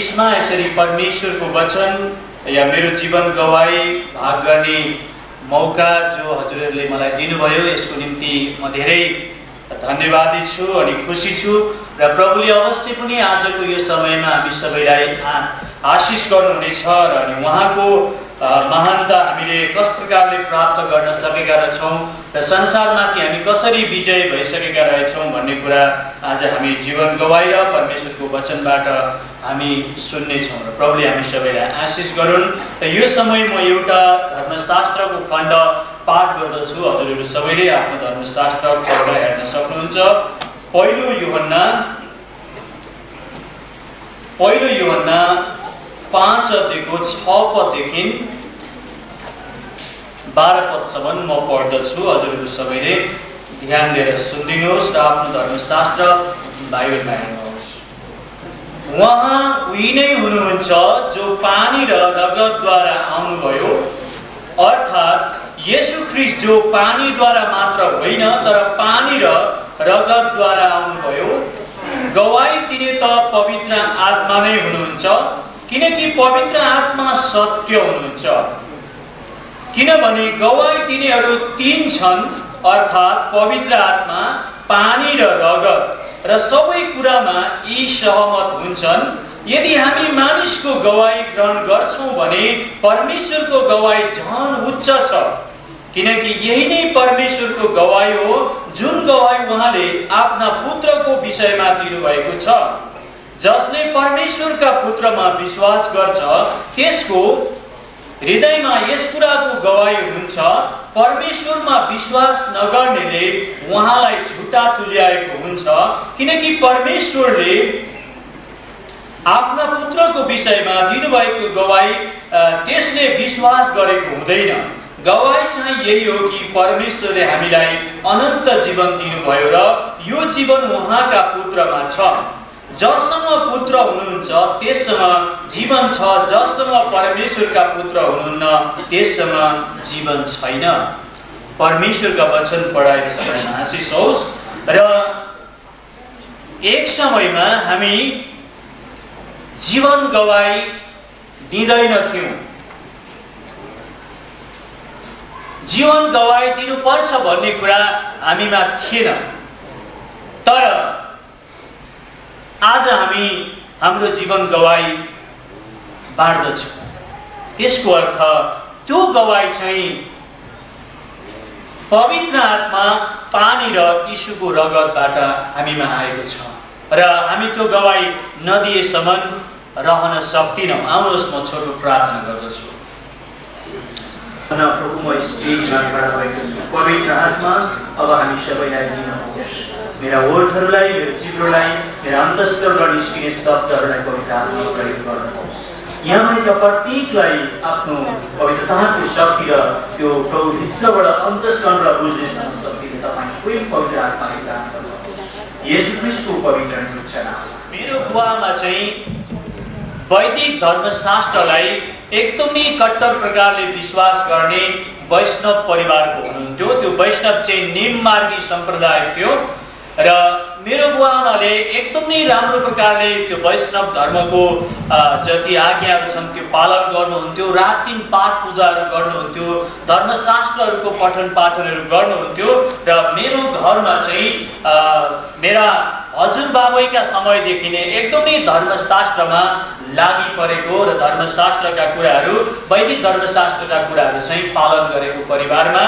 बीचमा यसरी परमेश्वरको वचन या मेरो जीवन गवाई भाग गर्ने मौका जो हजुरहरूले मलाई दिनुभयो यसको निम्ति म धेरै धन्यवादी छु अनि खुसी छु र प्रभुले अवश्य पनि आजको यो समयमा हामी सबैलाई आशिष गर्नुहुनेछ र अनि उहाँको महानता हामीले कस प्रकारले प्राप्त गर्न सकेका रहेछौँ र संसारमाथि हामी कसरी विजय भइसकेका रहेछौँ भन्ने कुरा आज हामी जीवन गवाएर परमेश्वरको वचनबाट हामी सुन्नेछौँ र प्रभुले हामी सबैलाई आशिष गरून्। र यो समय म एउटा धर्मशास्त्रको खण्ड पाठ गर्दछु। हजुरहरू सबैले आफ्नो धर्मशास्त्र पढेर हेर्न सक्नुहुन्छ। पहिलो यूहन्ना 5:6 पददेखि 12 पदसम्म म पढ्दछु। हजुरहरू सबैले ध्यान दिएर सुनिदिनुहोस् र आफ्नो धर्मशास्त्र बाइबलमा हेर्नुहोस्। उहाँ उही नै हुनुहुन्छ जो पानी र रगतद्वारा आउनुभयो, अर्थात् येशू ख्रीष्ट जो पानीद्वारा मात्र होइन तर पानी र रगतद्वारा आउनुभयो। गवाई दिने त पवित्र आत्मा नै हुनुहुन्छ, किनकि पवित्र आत्मा सत्य हुनुहुन्छ। किनभने गवाई दिनेहरू तीन छन्, अर्थात् पवित्र आत्मा, पानी र रगत, र सबै कुरामा यी सहमत हुन्छन्। यदि हामी मानिसको गवाई ग्रहण गर्छौँ भने परमेश्वरको गवाई झन उच्च छ, किनकि यही नै परमेश्वरको गवाई हो जुन गवाई उहाँले आफ्ना पुत्रको विषयमा दिनुभएको छ। जसले परमेश्वरका पुत्रमा विश्वास गर्छ त्यसको हृदयमा यस कुराको गवाई हुन्छ, परमेश्वरमा विश्वास नगर्नेले उहाँलाई झुटा तुल्याएको हुन्छ, किनकि परमेश्वरले आफ्ना पुत्रको विषयमा दिनुभएको गवाई त्यसले विश्वास गरेको हुँदैन। गवाई चाहिँ यही हो कि परमेश्वरले हामीलाई अनन्त जीवन दिनुभयो र यो जीवन उहाँका पुत्रमा छ। जससँग पुत्र हुनुहुन्छ त्यससँग जीवन छ, जससँग परमेश्वरका पुत्र हुनुहुन्न त्यससँग जीवन छैन। परमेश्वरका वचन पढाएर सबैमा आशिष होस्। र एक समयमा हामी जीवन गवाई दिँदैनथ्यौँ। जीवन गवाई दिनुपर्छ भन्ने कुरा हामीमा थिएन, तर आज हामी हाम्रो जीवन गवाई बाँड्दछौँ। त्यसको अर्थ त्यो गवाई चाहिँ पवित्र आत्मा, पानी र यीशुको रगतबाट हामीमा आएको छ र हामी त्यो गवाई नदिएसम्म रहन सक्दिनौँ। आउनुहोस् म छोटो प्रार्थना गर्दछु। प्रभु म स्टेजमा खडा भएको छु। पवित्र आत्मा अब हामी सबैलाई दिनुहोस्। मेरा ओठहरूलाई, मेरो जिब्रोलाई, मेरा अन्तस्करणबाट निस्किने शब्दहरूलाई पवित्र आत्मा प्रयोग गर्नुहोस्। यहाँ भएका प्रत्येकलाई आफ्नो पवित्रताको शक्ति र त्यो प्रभुभित्रबाट अन्तस्करणबाट बुझ्ने शक्तिले तपाईँ स्वयं पवित्र आत्माले दान गर्नुहोस्। येशू ख्रीष्टको पवित्र नाममा। मेरो बुवामा चाहिँ वैदिक धर्मशास्त्रलाई एकदमै कट्टर प्रकारले विश्वास गर्ने वैष्णव परिवारको हुनुहुन्थ्यो। त्यो वैष्णव चाहिँ निममार्गी सम्प्रदाय थियो र मेरो बुवाआमाले एकदमै राम्रो प्रकारले त्यो वैष्णव धर्मको जति आज्ञाहरू छन् त्यो पालन गर्नुहुन्थ्यो। रात दिन पाठ पूजाहरू गर्नुहुन्थ्यो, धर्मशास्त्रहरूको पठन पाठनहरू गर्नुहुन्थ्यो। र मेरो घरमा चाहिँ मेरा हजुरबाबैका समयदेखि नै एकदमै धर्मशास्त्रमा लागि परेको र धर्मशास्त्रका कुराहरू, वैदिक धर्मशास्त्रका कुराहरू चाहिँ पालन गरेको परिवारमा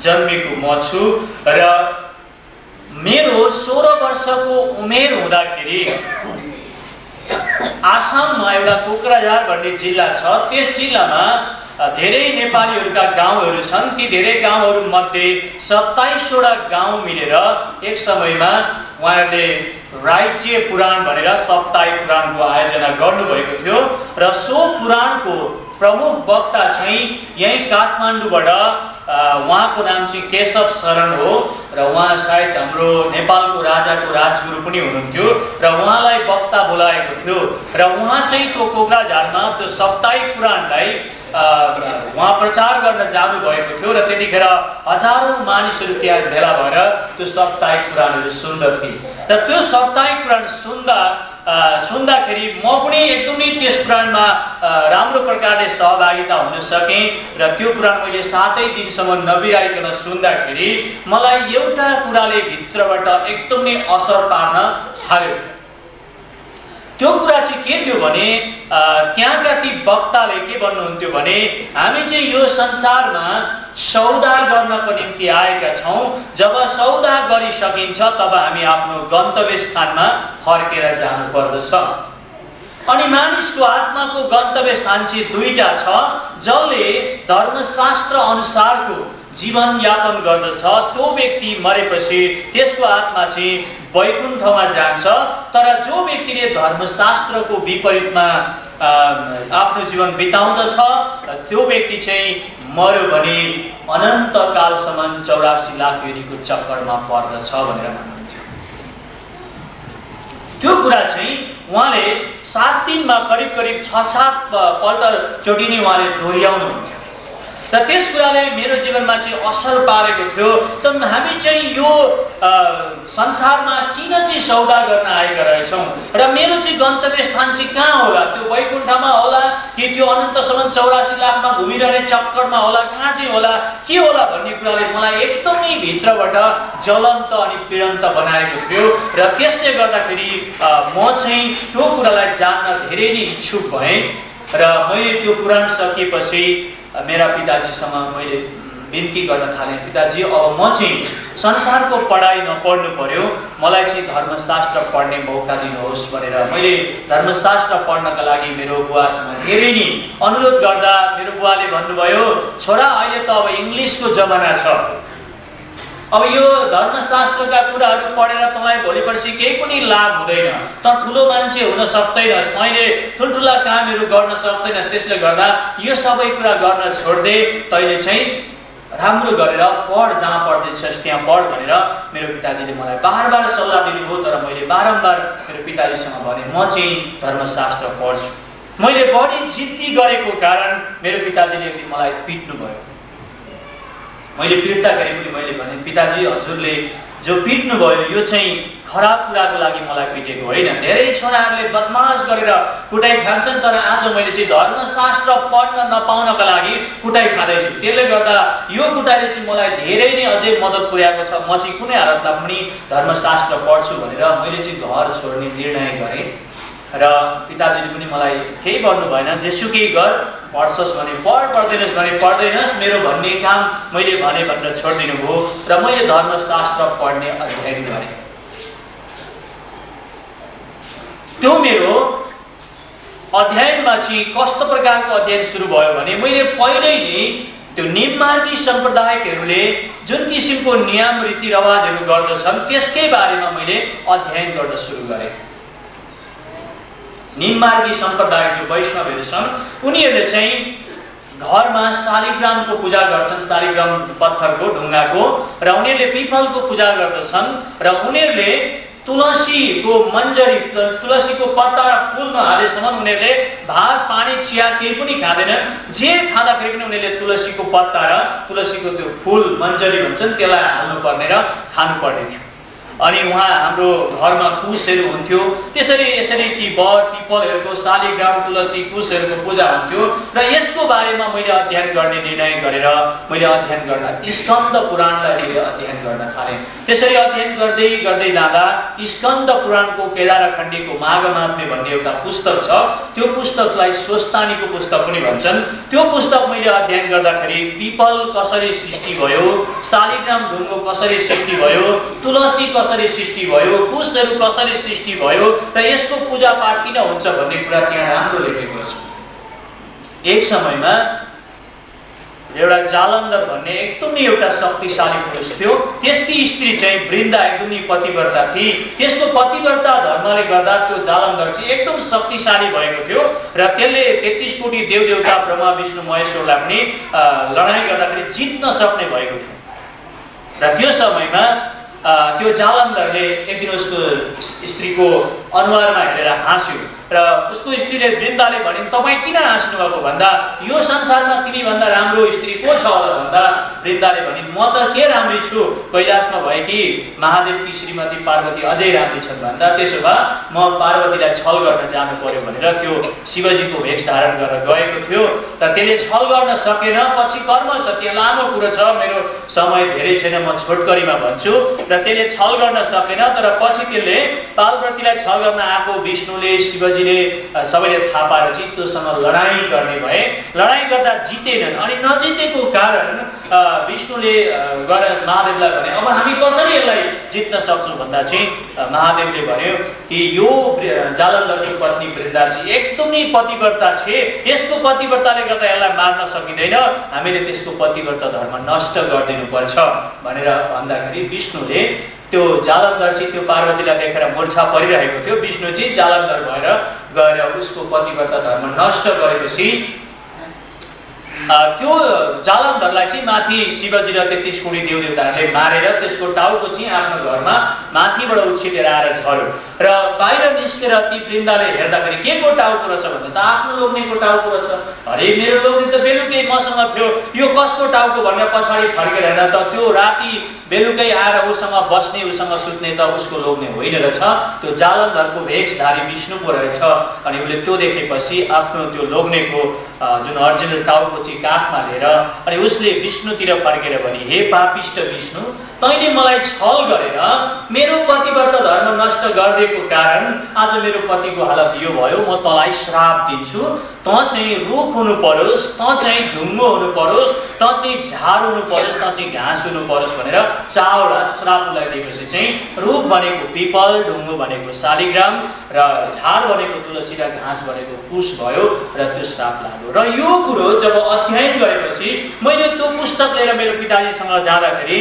जन्मेको म छु। र मेरो 16 वर्षको उमेर हुँदाखेरि आसाममा एउटा कोक्राझार भन्ने जिल्ला छ। त्यस जिल्लामा धेरै नेपालीहरूका गाउँहरू छन्। ती धेरै गाउँहरू मध्ये 27वटा गाउँ मिलेर एक समयमा उहाँहरूले राज्य पुराण भनेर साप्ताहिक पुराणको आयोजना गर्नुभएको थियो। र सो पुराणको प्रमुख वक्ता चाहिँ यही काठमाडौँबाट उहाँको नाम चाहिँ केशव शरण हो र उहाँ सायद हाम्रो नेपालको राजाको राजगुरु पनि हुनुहुन्थ्यो र उहाँलाई वक्ता बोलाएको थियो। र उहाँ चाहिँ त्यो कोक्राझारमा त्यो साप्ताहिक पुराणलाई उहाँ प्रचार गर्न जानुभएको थियो र त्यतिखेर हजारौं मानिसहरू त्यहाँ भेला भएर त्यो साप्ताहिक पुराणहरू सुन्दथे। र त्यो साप्ताहिक पुराण सुन्दा सुन्दाखेरि म पनि एकदमै त्यस पुराणमा राम्रो प्रकारले सहभागिता हुन सकेँ र त्यो पुराण मैले 7 दिनसम्म नबिराइकन सुन्दाखेरि मलाई एउटा कुराले भित्रबाट एकदमै असर पार्न थाल्यो। त्यो कुरा चाहिँ के थियो भने त्यहाँका ती वक्ताले के भन्नुहुन्थ्यो भने हामी चाहिँ यो संसारमा सौदा गर्नको निम्ति आएका छौँ। जब सौदा गरिसकिन्छ तब हामी आफ्नो गन्तव्य स्थानमा फर्केर जानु पर्दछ। अनि मानिसको आत्माको गन्तव्य स्थान चाहिँ दुईटा छ। जसले धर्मशास्त्र अनुसारको जीवन यापन गर्दछ त्यो व्यक्ति मरेपछि त्यसको आत्मा चाहिँ वैकुण्ठमा जान्छ। तर जो व्यक्तिले धर्मशास्त्रको विपरीतमा आफ्नो जीवन बिताउँदछ त्यो व्यक्ति चाहिँ मर्यो भने अनन्त कालसम्म 84 लाख योनिको चक्करमा पर्दछ भनेर भन्नुहुन्थ्यो। त्यो कुरा चाहिँ उहाँले 7 दिनमा करिब 6-7 पल्टचोटि नै उहाँले दोहोऱ्याउनुहुन्थ्यो र त्यस कुराले मेरो जीवनमा चाहिँ असर पारेको थियो। त हामी चाहिँ यो संसारमा किन चाहिँ सौदा गर्न आएका रहेछौँ र मेरो चाहिँ गन्तव्य स्थान चाहिँ कहाँ होला? त्यो वैकुण्ठमा होला कि त्यो अनन्तसम्म 84 लाखमा घुमिरहने चक्करमा होला, कहाँ चाहिँ होला, के होला भन्ने कुराले मलाई एकदमै भित्रबाट ज्वलन्त अनि पीडन्त बनाएको थियो। र त्यसले गर्दाखेरि म चाहिँ त्यो कुरालाई जान्न धेरै नै इच्छुक भएँ र मैले त्यो पुराण सकिएपछि मेरा पिताजीसँग मैले बिन्ती गर्न थालेँ, पिताजी अब म चाहिँ संसारको पढाइ नपढ्नु पर्यो, मलाई चाहिँ धर्मशास्त्र पढ्ने मौका दिनुहोस् भनेर मैले धर्मशास्त्र पढ्नका लागि मेरो बुवासँग धेरै नै अनुरोध गर्दा मेरो बुवाले भन्नुभयो, छोरा अहिले त अब इङ्ग्लिसको जमाना छ, अब यो धर्मशास्त्रका कुराहरू पढेर तपाईँ भोलि पर्सि केही पनि लाभ हुँदैन, त ठुलो मान्छे हुन सक्दैनस्, मैले ठुल्ठुला कामहरू गर्न सक्दैनस्, त्यसले गर्दा यो सबै कुरा गर्न छोड्दे, तैँले चाहिँ राम्रो गरेर पढ, जहाँ पढ्दैछस् त्यहाँ पढ भनेर मेरो पिताजीले मलाई बार सल्लाह दिनुभयो। तर मैले बारम्बार मेरो पिताजीसँग भने म चाहिँ धर्मशास्त्र पढ्छु। मैले बढी जिद्दी गरेको कारण मेरो पिताजीले एक दिन मलाई पिट्नुभयो। मैले पिट्दा गरे पनि मैले भने, पिताजी हजुरले जो पिट्नु भयो यो चाहिँ खराब कुराको लागि मलाई पिटेको होइन। धेरै छोराहरूले बदमास गरेर कुटाइ खान्छन्, तर आज मैले चाहिँ धर्मशास्त्र पढ्न नपाउनका लागि कुटाइ खाँदैछु। त्यसले गर्दा यो कुटाइले चाहिँ मलाई धेरै नै अझै मद्दत पुर्याएको छ। म चाहिँ कुनै हालतमा पनि धर्मशास्त्र पढ्छु भनेर मैले चाहिँ घर छोड्ने निर्णय गरेँ र पिताजीले पनि मलाई केही गर्नु भएन, जेसुकै गर, पढ्छस् भने पढ, पढ्दैनस् भने पढ्दैनस्, मेरो भन्ने काम मैले भने भनेर छोडिदिनु भयो र मैले धर्मशास्त्र पढ्ने अध्ययन गरेँ। त्यो मेरो अध्ययनमा चाहिँ कस्तो प्रकारको अध्ययन सुरु भयो भने मैले पहिल्यै नै त्यो निममार्गी सम्प्रदायहरूले जुन किसिमको नियम रीतिरिवाजहरू गर्दछन् त्यसकै बारेमा मैले अध्ययन गर्न सुरु गरेँ। निममार्गी सम्प्रदाय जो वैष्णवहरू छन् उनीहरूले चाहिँ घरमा शालिग्रामको पूजा गर्छन्, शालिग्राम पत्थरको ढुङ्गाको, र उनीहरूले पिपलको पूजा गर्दछन् र उनीहरूले तुलसीको मन्जरी, तुलसीको पत्ता फुल नहालेसम्म उनीहरूले भात पानी चिया केही पनि खाँदैनन्। जे खाँदाखेरि पनि उनीहरूले तुलसीको पत्ता र तुलसीको त्यो फुल मन्जरी भन्छन् त्यसलाई हाल्नुपर्ने र खानुपर्ने थियो। अनि उहाँ हाम्रो घरमा कुशहरू हुन्थ्यो, त्यसरी यसरी ती बर पिपलहरूको शालिग्राम तुलसी कुशहरूको पूजा हुन्थ्यो र यसको बारेमा मैले अध्ययन गर्ने निर्णय गरेर मैले अध्ययन गर्न स्कन्द पुराणलाई मैले अध्ययन गर्न थालेँ। त्यसरी अध्ययन गर्दै गर्दै जाँदा स्कन्द पुराणको केदारखण्डीको माघमात्म्य भन्ने एउटा पुस्तक छ, त्यो पुस्तकलाई स्वस्तानीको पुस्तक पनि भन्छन्। त्यो पुस्तक मैले अध्ययन गर्दाखेरि पिपल कसरी सृष्टि भयो, शालिग्राम ढुङ्गो कसरी सृष्टि भयो, तुलसी कसरी सृष्टि भयो, कुशहरू कसरी सृष्टि भयो र यसको पूजा पाठ किन हुन्छ भन्ने कुरा त्यहाँ राम्रो लेखेको छ। एक समयमा एउटा जालन्धर भन्ने एकदमै एउटा शक्तिशाली पुरुष थियो। त्यसकी स्त्री चाहिँ वृन्दा एकदमै पतिव्रता थिए। त्यसको पतिव्रता धर्मले गर्दा त्यो जालन्धर चाहिँ एकदम शक्तिशाली भएको थियो र त्यसले 33 कोटी देवदेवता ब्रह्मा विष्णु महेश्वरलाई पनि लडाइँ गर्दाखेरि जित्न सक्ने भएको थियो। र त्यो समयमा त्यो जालन्धरले एक दिन उसको स्त्रीको अनुहारमा हेरेर हाँस्यो र उसको स्त्रीले वृन्दाले भनिन् तपाईँ किन हाँस्नु भएको भन्दा यो संसारमा तिमी भन्दा राम्रो स्त्री को छ होला भन्दा वृन्दाले भनिन् म त के राम्री छु, कैलाशमा भएकी महादेवकी श्रीमती पार्वती अझै राम्री छन् भन्दा त्यसो भए म पार्वतीलाई छल गर्न जानु पर्यो भनेर त्यो शिवजीको भेष धारण गरेर गएको थियो। तर त्यसले छल गर्न सकेन, पछि कर्म सत्य लामो कुरो छ, मेरो समय धेरै छैन, म छोटकरीमा भन्छु। र त्यसले छल गर्न सकेन, तर पछि त्यसले पार्वतीलाई छल गर्न आएको विष्णुले शिवजीले सबैले थाहा पाएर चाहिँ त्योसँग लडाईँ गर्ने भए। लडाईँ गर्दा जितेनन् अनि नजितेको कारण विष्णुले गएर महादेवलाई भने अब हामी कसरी यसलाई जित्न सक्छौँ भन्दा चाहिँ महादेवले भन्यो कि यो जालन्धरको पत्नी वृन्दा चाहिँ एकदमै पतिव्रता छे, यसको पतिव्रताले गर्दा यसलाई मार्न सकिँदैन, हामीले त्यसको पतिव्रता धर्म नष्ट गरिदिनु पर्छ भनेर भन्दाखेरि विष्णुले त्यो जालन्धर चाहिँ त्यो पार्वतीलाई देखेर मूर्छा परिरहेको थियो। विष्णु चाहिँ जालन्धर भएर गएर उसको पतिव्रता धर्म नष्ट गरेपछि त्यो जालन्धरलाई चाहिँ माथि शिवजी र 33 कोटी देवदेवताहरूले मारेर त्यसको टाउको चाहिँ आफ्नो घरमा माथिबाट उछिटेर आएर झर्यो र बाहिर निस्केर ती वृन्दाले हेर्दाखेरि के को टाउको रहेछ भन्दा त आफ्नो लोग्नेको टाउको रहेछ। अरे मेरो लोग्ने त बेलुकै मसँग थियो, यो कसको टाउको भनेर पछाडि फर्केर हेर्दा त त्यो राति बेलुकै आएर उसँग बस्ने उसँग सुत्ने त उसको लोग्ने होइन रहेछ, त्यो जालन्धरको भेषधारी विष्णु पो रहेछ। अनि उसले त्यो देखेपछि आफ्नो त्यो लोग्नेको जुन अर्जिनल टाउको चाहिँ काखमा लिएर अनि उसले विष्णुतिर फर्केर भने हे पापिष्ट विष्णु, तैँले मलाई छल गरेर मेरो पतिव्रता धर्म नष्ट गरिदिएको कारण आज मेरो पतिको हालत यो भयो, म तँलाई श्राप दिन्छु, तँ चाहिँ रुख हुनु परोस्, तँ चाहिँ ढुङ्गो हुनु परोस्, तँ चाहिँ झार हुनु परोस्, तँ चाहिँ घाँस हुनु परोस् भनेर 4वटा श्राप लगाइदिएपछि चाहिँ रुख भनेको पिपल, ढुङ्गो भनेको शालिग्राम र झार भनेको तुलसी र घाँस भनेको कुश भयो र त्यो श्राप लाग्यो। र यो कुरो जब अध्ययन गरेपछि मैले त्यो पुस्तक लिएर मेरो पिताजीसँग जाँदाखेरि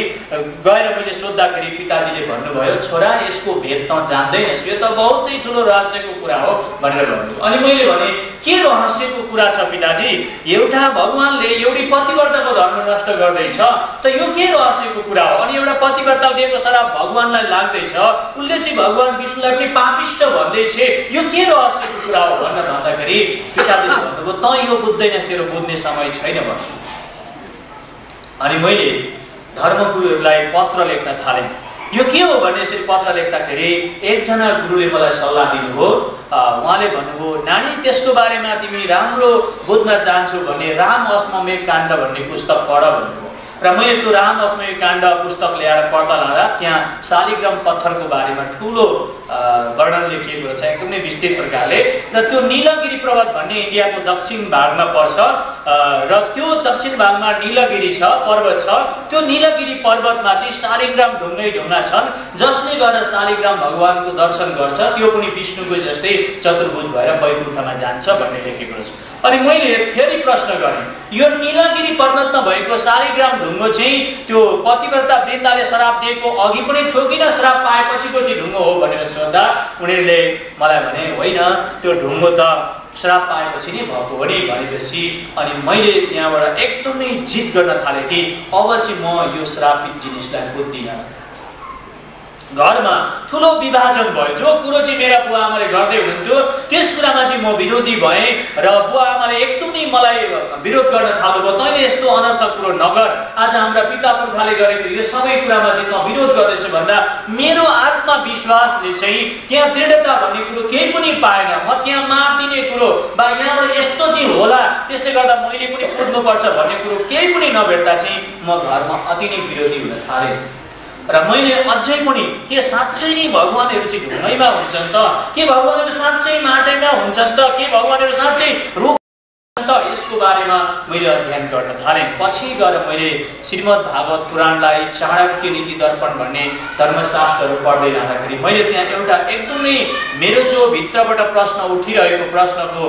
गएर मैले सोद्धाखेरि पिताजीले भन्नुभयो छोरा यसको भेद त जान्दैनस्, यो त बहुतै ठुलो रहस्यको कुरा हो भनेर भन्नुभयो। अनि मैले भने के रहस्यको कुरा छ पिताजी, एउटा भगवानले एउटी पतिव्रताको धर्म नष्ट गर्दैछ त यो के रहस्यको कुरा हो? अनि एउटा पतिव्रताले दिएको श्राप भगवानलाई लाग्दैछ, उसले चाहिँ भगवान विष्णुलाई पनि पापिष्ट भन्दैछ, यो के रहस्यको कुरा हो भनेर भन्दाखेरि पिताजीले भन्नुभयो त यो बुझ्दैनस्, तेरो बुझ्ने समय छैन भन्नु। अनि मैले धर्मगुरुहरूलाई पत्र लेख्न थालेँ। यो के हो भने यसरी पत्र लेख्दाखेरि एकजना गुरुले मलाई सल्लाह दिनुभयो। उहाँले भन्नुभयो नानी त्यसको बारेमा तिमी राम्रो बुझ्न चाहन्छौ भने राम अश्वमेध काण्ड भन्ने पुस्तक पढ भन्नुभयो। र मैले त्यो राम अश्वमेध काण्ड पुस्तक ल्याएर पढ्दा लाँदा त्यहाँ शालिग्राम पत्थरको बारेमा ठुलो वर्णन लेखिएको छ एकदमै विस्तृत प्रकारले। र त्यो नीलगिरी पर्वत भन्ने इन्डियाको दक्षिण भागमा पर्छ र त्यो दक्षिण भागमा नीलगिरी छ, पर्वत छ। त्यो नीलगिरी पर्वतमा चाहिँ शालिग्राम ढुङ्गै ढुङ्गा छन्, जसले गर्दा शालिग्राम भगवानको दर्शन गर्छ त्यो पनि विष्णुको जस्तै चतुर्भुज भएर वैकुण्ठमा जान्छ भन्ने लेखेको छ। अनि मैले फेरि प्रश्न गरेँ यो नीलगिरी पर्वतमा भएको शालिग्राम ढुङ्गो चाहिँ त्यो पतिव्रता वृन्दाले श्राप दिएको अघि पनि थियो किन श्राप पाएपछिको चाहिँ ढुङ्गो हो भनेर सोद्धा उनीहरूले मलाई भने होइन त्यो ढुङ्गो त श्राप पाएपछि नै भएको हो नि भनेपछि अनि मैले त्यहाँबाट एकदमै जिद गर्न थालेँ कि अब चाहिँ म यो श्रापित जिनिसलाई बुझ्दिनँ। घरमा ठुलो विभाजन भयो, जो कुरो चाहिँ मेरा बुवा आमाले गर्दै हुनुहुन्थ्यो त्यस कुरामा चाहिँ म विरोधी भएँ र बुवा आमाले एकदमै मलाई विरोध गर्न थाल्नुभयो, तैँले यस्तो अनर्थक कुरो नगर, आज हाम्रा पिता पुर्खाले गरेको यो सबै कुरामा चाहिँ म विरोध गर्दैछु भन्दा मेरो आत्मविश्वासले चाहिँ त्यहाँ दृढता भन्ने कुरो केही पनि पाएन। म त्यहाँ मार्दिने कुरो वा यहाँबाट यस्तो चाहिँ होला त्यसले गर्दा मैले पनि बुझ्नुपर्छ भन्ने कुरो केही पनि नभेट्दा चाहिँ म घरमा अति नै विरोधी हुन थालेँ। र मैले अझै पनि के साँच्चै नै भगवानहरू चाहिँ ढुङ्गैमा हुन्छन् त, के भगवानहरू साँच्चै माटैमा हुन्छन् त, के भगवानहरू साँच्चै रूप त, यसको बारेमा मैले अध्ययन गर्न थालेँ। पछि गएर मैले श्रीमद् भागवत पुराणलाई चाणक्य नीति दर्पण भन्ने धर्मशास्त्रहरू पढ्दै जाँदाखेरि मैले त्यहाँ एउटा एकदमै मेरो जो भित्रबाट प्रश्न उठिरहेको प्रश्नको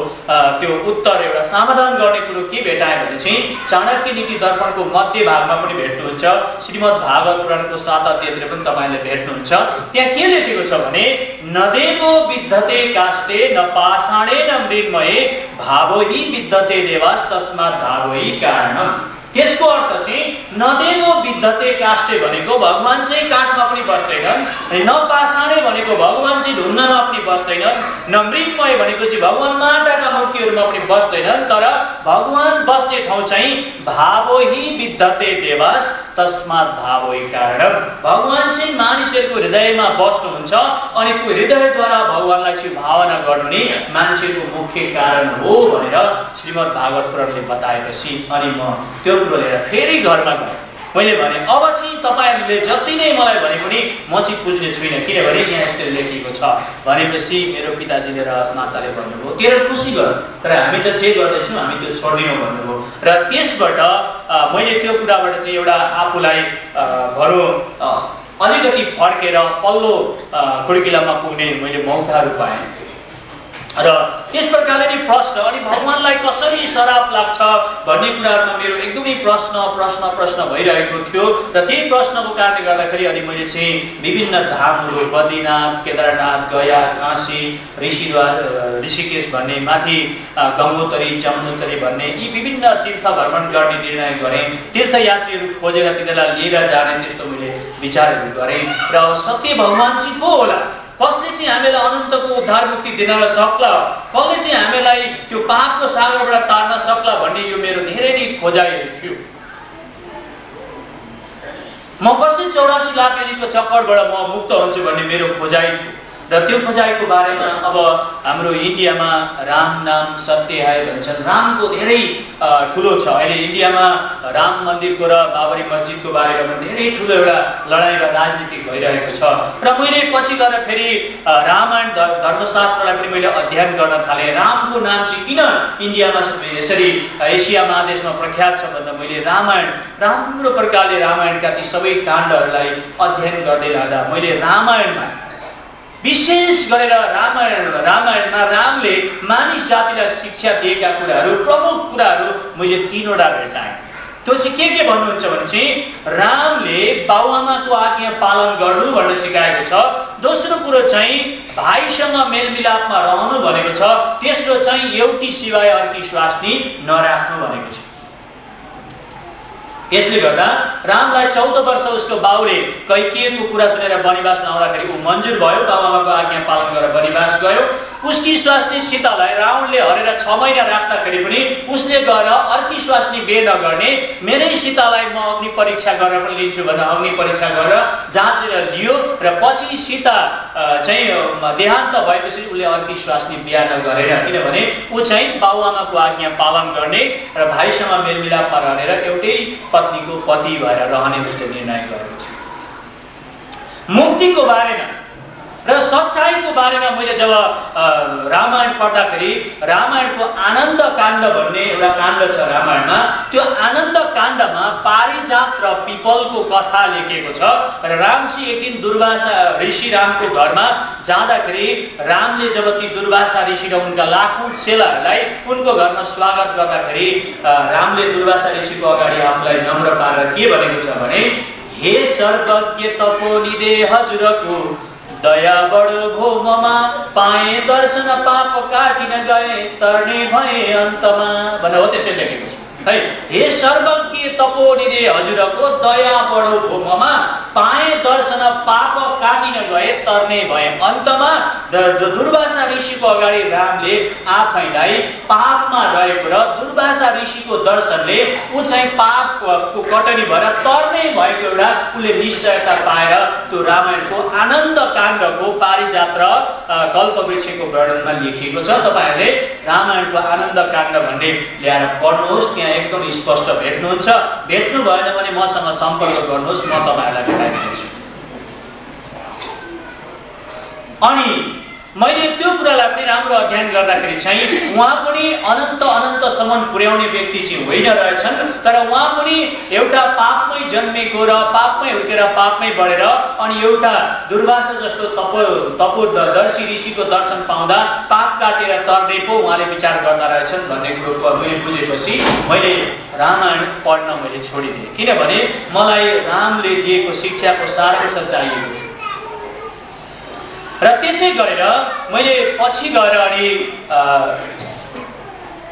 त्यो उत्तर एउटा समाधान गर्ने कुरो के भेटाएँ भने चाहिँ चाणक्य नीति दर्पणको मध्य भागमा पनि भेट्नुहुन्छ, श्रीमद् भागवत पुराणको 7 अध्यायतिर पनि तपाईँले भेट्नुहुन्छ। त्यहाँ के लेखेको छ भने नदेवो विद्धते काष्टे न पाषाणे न मृन्मये भावो हि विद्धते देवास तस्मात् भावो हि कारणम। त्यसको अर्थ चाहिँ नदेवो विद्धते काष्ठे भनेको भगवान चाहिँ काठमा पनि बस्दैनन्, न पाषाणे भनेको भगवान चाहिँ ढुङ्गामा पनि बस्दैनन्, न मृगमय भनेको चाहिँ भगवान माटाका मूर्तिहरूमा पनि बस्दैनन्, तर भगवान बस्ने ठाउँ चाहिँ भावोहि विद्धते देवास तस्मात् भावोहि कारणम्। भगवान चाहिँ मानिसहरूको हृदयमा बस्नुहुन्छ अनि त्यो हृदयद्वारा भगवानलाई चाहिँ भावना गर्नु नै मान्छेको मुख्य कारण हो भनेर श्रीमद् भागवत पुराणले बताएपछि अनि म त्यो कुरो लिएर फेरि घरमा गएँ। मैले भने अब चाहिँ तपाईहरुले जति नै मलाई भने पनि म चाहिँ बुझ्ने छुइनँ, किनभने यहाँ यस्तो लेखिएको छ भनेपछि मेरो पिताजीले र माताले भन्नुभयो तेरो खुसी गर, तर हामी त जे गर्दैछौँ हामी त्यो छोड्दिनौँ भन्नुभयो। र त्यसबाट मैले त्यो कुराबाट चाहिँ एउटा आफूलाई भनौँ अलिकति फर्केर पल्लो खुड्किलामा पुग्ने मैले मौकाहरू पाएँ। र त्यस प्रकारले नै प्रश्न अनि भगवानलाई कसरी शराप लाग्छ भन्ने कुराहरुमा मेरो एकदमै प्रश्न भइरहेको थियो। र त्यही प्रश्नको कारणले गर्दाखेरि अनि मैले चाहिँ विभिन्न धामहरू बद्रीनाथ, केदारनाथ, गया, काशी, ऋषिकेश भन्ने माथि गंगोत्री, जमुनोत्री भन्ने यी विभिन्न तीर्थ भ्रमण गर्ने निर्णय गरेँ। तीर्थयात्रीहरू खोजेर तिनीहरूलाई लिएर जाने त्यस्तो मैले विचारहरू गरेँ। र सत्य भगवान चाहिँ को होला, कसले चाहिँ हामीलाई अनन्तको उद्धार मुक्ति दिन सक्ला, कसले चाहिँ हामीलाई त्यो पापको सागरबाट तार्न सक्ला भन्ने यो मेरो धेरै नै खोजाइहरू थियो। म कसरी 84 लाख यदीको चक्करबाट म मुक्त हुन्छु भन्ने मेरो खोजाइ थियो। र त्यो खोजाइको बारेमा अब हाम्रो इन्डियामा राम नाम सत्य है भन्छन्। रामको धेरै ठुलो छ। अहिले इन्डियामा राम मन्दिरको र बाबरी मस्जिदको बारेमा धेरै ठुलो एउटा लडाइँ र राजनीति भइरहेको छ। र मैले पछि गएर फेरि रामायण धर्मशास्त्रलाई पनि मैले अध्ययन गर्न थालेँ। रामको नाम चाहिँ किन इन्डियामा यसरी एसिया महादेशमा प्रख्यात छ भन्दा मैले रामायण राम्रो प्रकारले रामायणका ती सबै काण्डहरूलाई अध्ययन गर्दै जाँदा मैले रामायणमा विशेष गरेर रामायणमा रामले मानिस जातिलाई शिक्षा दिएका कुराहरू, प्रमुख कुराहरू मैले 3वटा भेटाएँ। त्यो चाहिँ के भन्नुहुन्छ भने चाहिँ रामले बाउआमाको आज्ञा पालन गर्नु भनेर सिकाएको छ। दोस्रो कुरो चाहिँ भाइसँग मेलमिलापमा रहनु भनेको छ। तेस्रो चाहिँ एउटी सिवाय अर्की स्वास्नी नराख्नु भनेको छ। यसले गर्दा रामलाई 14 वर्ष उसको बाउले कैकेयीको कुरा सुनेर वनवास लाउँदाखेरि ऊ मन्जुर भयो, बाबुआमाको आज्ञा पालन गरेर वनवास गयो। उसकी स्वास्नी सीतालाई रावणले हरेर 6 महिना राख्दाखेरि पनि उसले गएर अर्की स्वास्नी बिहे नगर्ने, मेरै सीतालाई म अग्नि परीक्षा गरेर पनि लिन्छु भनेर अग्नि परीक्षा गरेर जाँचेर लियो। र पछि सीता चाहिँ देहान्त भएपछि उसले अर्की स्वास्नी बिहे नगरेर, किनभने ऊ चाहिँ बाबुआमाको आज्ञा पालन गर्ने र भाइसँग मेलमिलापमा रहेर एउटै पत्नीको पति भएर रहने उसले निर्णय गरेको थियो। मुक्तिको बारेमा र सच्चाईको बारेमा मैले जब रामायण पढ्दाखेरि रामायणको आनन्द काण्ड भन्ने एउटा काण्ड छ रामायणमा। त्यो आनन्द काण्डमा पारिजात र पिपलको कथा लेखिएको छ। र राम चाहिँ एक दिन दुर्वासा ऋषि रामको घरमा जाँदाखेरि रामले जब ती दुर्वासा ऋषि र उनका लाखौं चेलाहरूलाई उनको घरमा स्वागत गर्दाखेरि रामले दुर्वासा ऋषिको अगाडि आफूलाई नम्र पारेर के भनेको छ भने, हे सर्वज्ञ तपोनिधे हजुरको दया बढो भो ममा, पाए दर्शन पाप काटिन गए तर्ने भए अन्तमा भनेर हो त्यसरी लेखेको छ है। हे सर्वज्ञ तपोनिधे हजुरको दया बढो भो ममा, पाए दर्शन पाप काटिन गए तर्ने भए अन्तमा। दुर्वासा ऋषिको अगाडि रामले आफैलाई पापमा रहेको र दुर्वासा ऋषिको दर्शनले ऊ चाहिँ पापको कटनी भएर तर्ने भएको एउटा उसले निश्चयता पाएर त्यो रामायणको आनन्द काण्डको पारिजात र कल्पवृक्षको वर्णनमा लेखिएको छ। तपाईहरुले रामायणको आनन्द काण्ड भन्ने ल्याएर पढ्नुहोस्, त्यहाँ एकदम स्पष्ट भेट्नुहुन्छ। भेट्नु भएन भने मसँग सम्पर्क गर्नुहोस्, म तपाईहरुलाई भेटाइदिन्छु। अनि मैले त्यो कुरालाई पनि राम्रो अध्ययन गर्दाखेरि चाहिँ उहाँ पनि अनन्तसम्म पुर्याउने व्यक्ति चाहिँ होइन रहेछन्, तर उहाँ पनि एउटा पापमै जन्मेको र पापमै हुर्केर पापमै बढेर अनि एउटा दुर्वासा जस्तो तपोदर्शी ऋषिको दर्शन पाउँदा पाप काटेर तर्ने पो उहाँले विचार गर्दा रहेछन् भन्ने कुरो मैले बुझेपछि मैले रामायण पढ्न मैले छोडिदिएँ। किनभने मलाई रामले दिएको शिक्षाको सारको चाहिएको। र त्यसै गरेर मैले पछि गएर अनि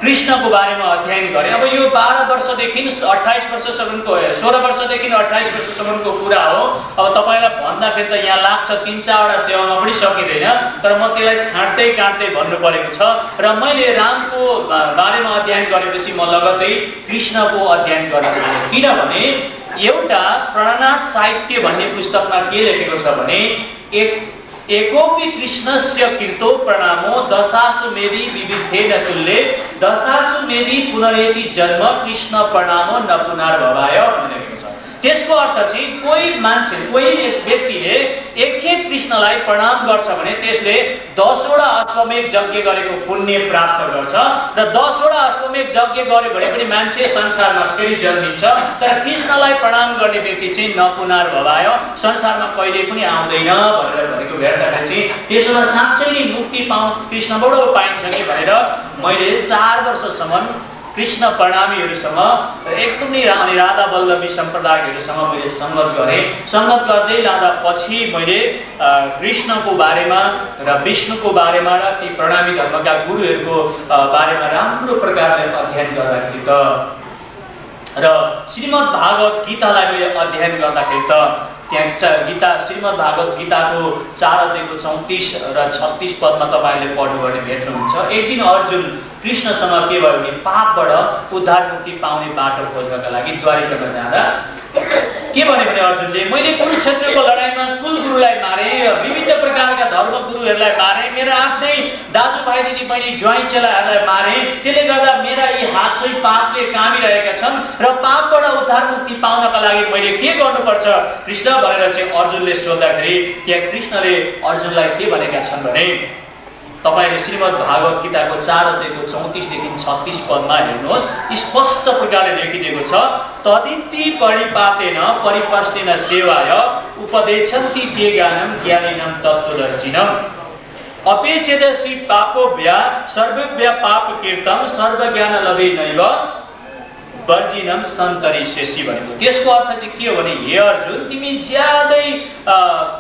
कृष्णको बारेमा अध्ययन गरे। अब यो 12 वर्षदेखि 28 वर्षसम्मको 16 वर्षदेखि 28 वर्षसम्मको कुरा हो। अब तपाईलाई भन्दाखेरि त यहाँ लाग्छ 3-4 वटा सेवामा पनि सकिँदैन, तर म त्यसलाई छाड्दै काट्दै भन्नु परेको छ। र मैले रामको बारेमा अध्ययन गरेपछि म लगत्तै कृष्णको अध्ययन गर्न थालेँ, किनभने एउटा प्रणनाथ साहित्य भन्ने पुस्तकमा के लेखेको छ भने एकोपि कृष्णस्य कीर्तो प्रणामो दशासु मेदी विविधेन तुल्ये दशासु मेदी पुनरेति जन्म कृष्ण प्रणामो न पुनर्भवाय भनेको छ। त्यसको अर्थ चाहिँ कोही मान्छे कोही व्यक्तिले एकखेप कृष्णलाई प्रणाम गर्छ भने त्यसले 10 वटा अश्वमेध यज्ञ गरेको पुण्य प्राप्त गर्छ र 10 वटा अश्वमेध यज्ञ गर्यो भने पनि मान्छे संसारमा फेरि जन्मिन्छ। तर कृष्णलाई प्रणाम गर्ने व्यक्ति चाहिँ न पुनर्भवाय संसारमा कहिले पनि आउँदैन भनेर भनेको भेट्दाखेरि चाहिँ त्यसबाट साँच्चै नै मुक्ति कृष्णबाट पाइन्छ कि भनेर मैले 4 वर्षसम्म कृष्ण प्रणामीहरूसँग एकदमै राधा वल्लभी सम्प्रदायहरूसँग मैले संगत गरेँ। संगत गर्दै लाँदा पछि मैले कृष्णको बारेमा र विष्णुको बारेमा र ती प्रणामी धर्मका गुरुहरूको बारेमा राम्रो प्रकारले अध्ययन गर्दाखेरि त र श्रीमद् भागवत गीतालाई मैले अध्ययन गर्दाखेरि त त्यहाँ गीता श्रीमद् भागवत गीताको 4 अध्यायको 34 र 36 पदमा तपाईले पढ्नु भने भेट्नुहुन्छ। एक दिन अर्जुन कृष्णसँग के भयो भने पापबाट उद्धार मुक्ति पाउने बाटो खोज्नका लागि द्वारिकामा जाँदा के भने अर्जुनले मैले कुरुक्षेत्रको लडाईँमा कुल गुरुलाई मारे, विभिन्न प्रकारका धर्म गुरुहरूलाई मारे, मेरा आफ्नै दाजुभाइ दिदीबहिनी ज्वाइँ चेलाहरूलाई मारे। त्यसले गर्दा मेरा यी हात चाहिँ पापले कामिरहेका छन् र पापबाट उद्धार मुक्ति पाउनका लागि मैले के गर्नुपर्छ कृष्ण भनेर चाहिँ अर्जुनले सोद्धाखेरि त्यहाँ कृष्णले अर्जुनलाई के भनेका छन् भने तपाईले श्रीमद् भागवत गीताको 4 अध्यायको 34 देखि 36 पदमा हेर्नुहोस्, स्पष्ट प्रकारले लेखिएको छ तदिति परिपातेन परिपस्तेन सेवाय उपदेशन्ति ते ज्ञानं ज्ञानिनं तत्त्वदर्शिनं अपेक्षेदसि पापोभ्या सर्वभ्य पापकीर्तं सर्वज्ञान लभे नैव वर्जिनम सन्तरिष्यसि भनेको। त्यसको अर्थ चाहिँ के हो भने हे अर्जुन तिमी ज्यादै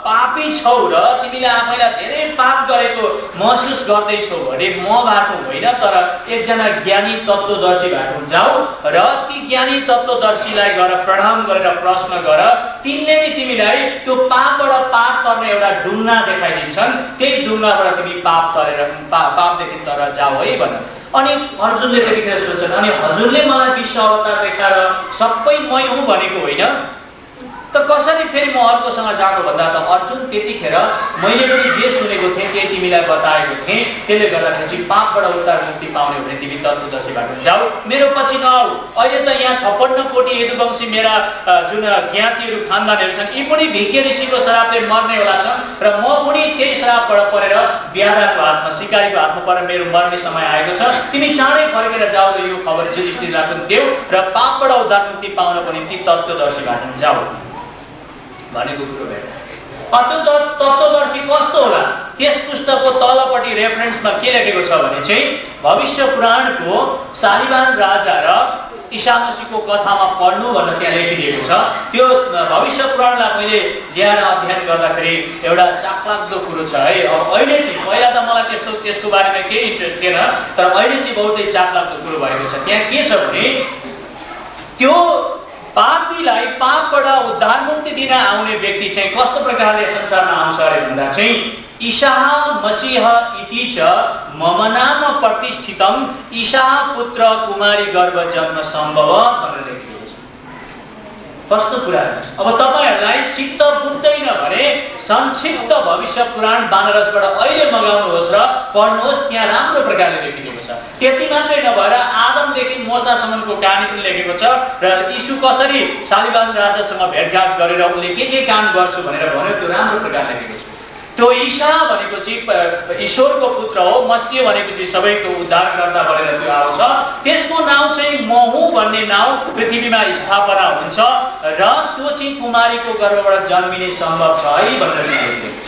पापी छौ र तिमीले आफैलाई धेरै पाप गरेको महसुस गर्दैछौ भने मबाट होइन तर एकजना ज्ञानी तत्त्वदर्शी बाट जाऊ र ती ज्ञानी तत्त्वदर्शीलाई गएर प्रणाम गरेर प्रश्न गर। तिनले नि तिमीलाई त्यो पापबाट पाप गर्ने एउटा ढुङ्गा देखाइदिन्छन्, त्यही ढुङ्गाबाट तिमी पापदेखि तर जाऊ है भनेर। अनि अर्जुनले त्यतिखेर सोच्छन् अनि हजुरले मलाई विश्व अवतार देखाएर सबै मै हुँ भनेको होइन त कसरी फेरि म अर्कोसँग जानु भन्दा त अर्जुन त्यतिखेर मैले पनि जे सुनेको थिएँ त्यही तिमीलाई बताएको थिएँ। त्यसले गर्दाखेरि चाहिँ पापबाट उद्धार मुक्ति पाउने भने तिमी तत्त्वदर्शीबाट जाऊ, मेरो पछि नआऊ। अहिले त यहाँ 56 कोटी यदुवंशी मेरा जुन ज्ञातिहरू खानदानहरू छन् यी पनि भिके ऋषिको श्रापले मर्नेवाला छन् र म पनि त्यही श्रापबाट परेर ब्याधाको हातमा सिकारीको हातमा परेर मेरो मर्ने समय आएको छ। तिमी चाँडै फर्केर जाऊ र यो खबर युधिष्ठिरलाई पनि देऊ र पापबाट उद्धार मुक्ति पाउनको निम्ति तत्त्वदर्शीबाट जाऊ भनेको कुरो भेट्यो। तत्त्वदर्शी कस्तो होला त्यस पुस्तकको तलपट्टि रेफरेन्समा के लेखेको छ भने चाहिँ भविष्य पुराणको शालिवाहन राजा र ईशा मसीहको कथामा पढ्नु भनेर चाहिँ लेखिदिएको छ। त्यो भविष्य पुराणलाई मैले ल्याएर अध्ययन गर्दाखेरि एउटा चाखलाग्दो कुरो छ है। अब अहिले चाहिँ पहिला त मलाई त्यसको बारेमा केही इन्ट्रेस्ट थिएन, तर अहिले चाहिँ बहुतै चाखलाग्दो कुरो भएको छ। त्यहाँ के छ भने त्यो पापीलाई पापबाट उद्धार मुक्ति दिन आउने व्यक्ति चाहिँ कस्तो प्रकारले संसारमा आउँछ अरे भन्दा चाहिँ ईशा मसीह इति च मम नाम प्रतिष्ठितम ईशा पुत्र कुमारी गर्भ जन्म सम्भव भनेर लेखिएको छ। कस्तो कुरा। अब तपाईहरुलाई चित्त बुझ्दैन भने संक्षिप्त भविष्य पुराण बानरसबाट अहिले मगाउनुहोस् र पढ्नुहोस्, त्यहाँ राम्रो प्रकारले लेखिएको छ। त्यति मात्रै नभएर आदमदेखि मोसासम्मको कहानी पनि लेखेको छ र यीशु कसरी शालिवाहन राजासँग भेटघाट गरेर उनले के काम गर्छु भनेर भन्यो त्यो राम्रो प्रकारले लेखेको छ। त्यो ईशा भनेको चाहिँ ईश्वरको पुत्र हो, मसीह भनेको चाहिँ सबैको उद्धारकर्ता भनेर त्यो आउँछ। त्यसको नाउँ चाहिँ म हुँ भन्ने नाउँ पृथ्वीमा स्थापना हुन्छ र त्यो चाहिँ कुमारीको गर्भबाट जन्मिने सम्भव छ है भनेर लेखेको छ।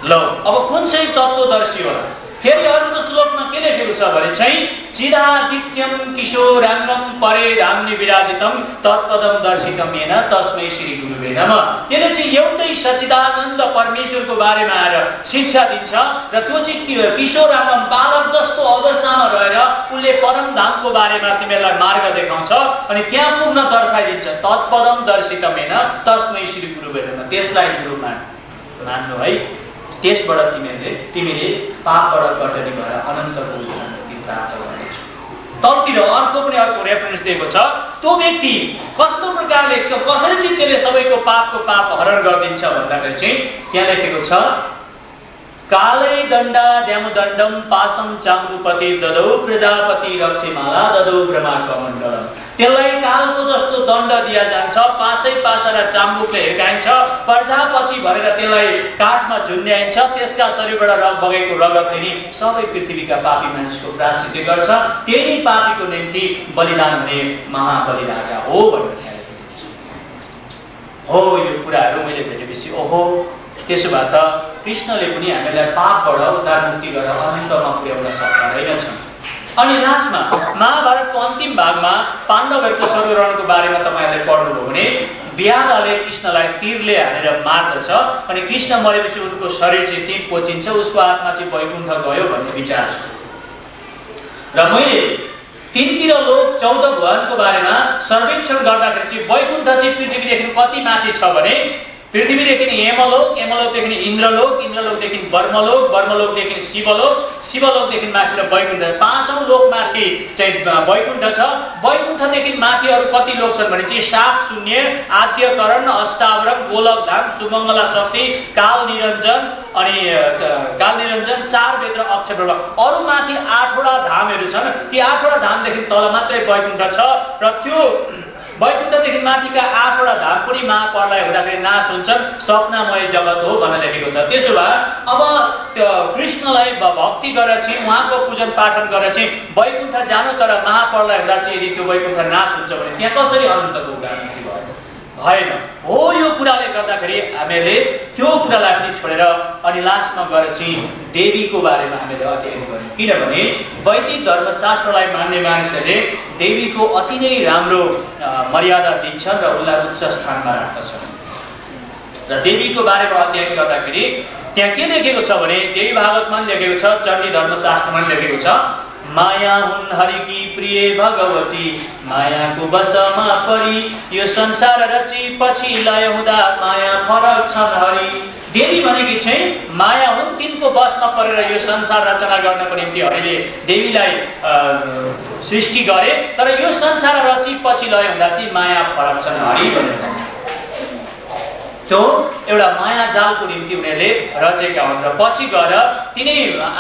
ल अब कुन चाहिँ तत्त्वदर्शी होला फेरि अर्को श्लोकमा के लेखेको छ भने चाहिँ चिरादित्यम किशोराङ्गम परे धाम्नि विराजितम तत्पदम दर्शितम येन तस्मै श्री गुरुवे नमः। त्यसले चाहिँ एउटै सच्चिदानन्द परमेश्वरको बारेमा आएर शिक्षा दिन्छ र त्यो चाहिँ किशोराङ्गम बालक जस्तो अवस्थामा रहेर उसले परम धामको बारेमा तिमीहरूलाई मार्ग देखाउँछ अनि त्यहाँ पुग्न दर्शाइदिन्छ। तत्पदम दर्शितमेन तस्मै श्री गुरु वेदम, त्यसलाई गुरु मान्नु है। त्यसबाट तिमीले पापबाट कटनी भएर अनन्तको मुक्ति प्राप्त गर्नेछौ। तलतिर अर्को रेफरेन्स दिएको छ। त्यो व्यक्ति कस्तो प्रकारले कसरी चाहिँ त्यसले सबैको पाप हरण गरिदिन्छ भन्दाखेरि चाहिँ त्यहाँ लेखेको छ कालै दण्डा द्यामुदण्डम पासम चाम्बुपति ददौ प्रजापति रक्षमाला ददौ ब्रह्माकमण्डलम। त्यसलाई कालको जस्तो दण्ड दिया जान्छ, पासा र चाम्बुकले हिर्काइन्छ, प्रजापति भनेर त्यसलाई काठमा झुन्ड्याइन्छ, त्यसका शरीरबाट बगेको रगतले नि सबै पृथ्वीका पापी मानिसको प्रायश्चित गर्छ। त्यही पापीको निम्ति बलिदान हुने महाबली राजा हो भनेर त्यहाँ लेखेको छ। हो यो कुराहरू मैले भेटेपछि ओहो, त्यसो भए त कृष्णले पनि हामीलाई पापबाट उद्धार मुक्ति गरेर अनन्तमा पुर्याउन सक्दा रहेनछन्। अनि लास्टमा महाभारतको अन्तिम भागमा पाण्डवहरूको स्वर्गरोहणको बारेमा तपाईहरुले पढ्नुभयो भने व्याधले कृष्णलाई तीरले हानेर मार्दछ अनि कृष्ण मरेपछि उनको शरीर चाहिँ त्यही पोचिन्छ, उसको आत्मा चाहिँ वैकुण्ठ गयो भन्ने विचार छ। र मैले तीनतिर लोक 14 भुवनको बारेमा सर्वेक्षण गर्दाखेरि चाहिँ वैकुण्ठ चाहिँ पृथ्वीदेखि कति माथि छ भने पृथ्वीदेखि हेमलोक, हेमलोकदेखि इन्द्रलोक, इन्द्रलोकदेखि ब्रह्मलोक, ब्रह्मलोकदेखि शिवलोक, शिवलोकदेखि माथि र वैकुण्ठ, 5औं लोक माथि चाहिँ वैकुण्ठ छ। वैकुण्ठदेखि माथि अरु कति लोक छन् भने चाहिँ सात शून्य, आद्यकरण, अष्टावरण, गोलकधाम, सुमंगला शक्ति, काल निरञ्जन अनि काल निरञ्जन, चार वेद र अक्षरब्रह्म, अरु माथि 8 वटा धामहरू छन्। ती 8 वटा धामदेखि तल मात्रै वैकुण्ठ छ र त्यो वैकुण्ठदेखि माथिका 8 वटा धाम पनि महाप्रलय हुँदाखेरि नाश हुन्छन्, सपनामय जगत हो भनेर लेखेको छ। त्यसो भए अब त्यो कृष्णलाई भक्ति गरेर चाहिँ उहाँको पूजन पाठन गरेर चाहिँ वैकुण्ठ जानु, तर महाप्रलय हुँदा चाहिँ यदि त्यो वैकुण्ठ नाश हुन्छ भने त्यहाँ कसरी अनन्तको उद्धार भएन हो। यो कुराले गर्दाखेरि हामीले त्यो कुरालाई पनि छोडेर अनि लास्टमा गएर चाहिँ देवीको बारेमा हामीले अध्ययन गर्यौं, किनभने वैदिक धर्मशास्त्रलाई मान्ने मानिसहरूले देवीको अति नै राम्रो मर्यादा दिन्छन् र उनलाई उच्च स्थानमा राख्दछन्। र देवीको बारेमा अध्ययन गर्दाखेरि त्यहाँ के लेखेको छ भने देवी भागवतमा लेखेको छ, चण्डी धर्मशास्त्रमा लेखेको छ, माया हुन् हरिकी प्रिय भगवती, मायाको बसमा परी यो संसार रची पछि लय हुँदा माया फरक छन् हरि। देवी भनेकी चाहिँ माया हुन्, तिनको बसमा परेर यो संसार रचना गर्नको निम्ति हरिले देवीलाई सृष्टि गरे, तर यो संसार रची पछि लय हुँदा चाहिँ माया फरक छन् हरि भनेर त्यो एउटा माया जालको निम्ति उनीहरूले रचेका हुन्। र पछि गएर तिनै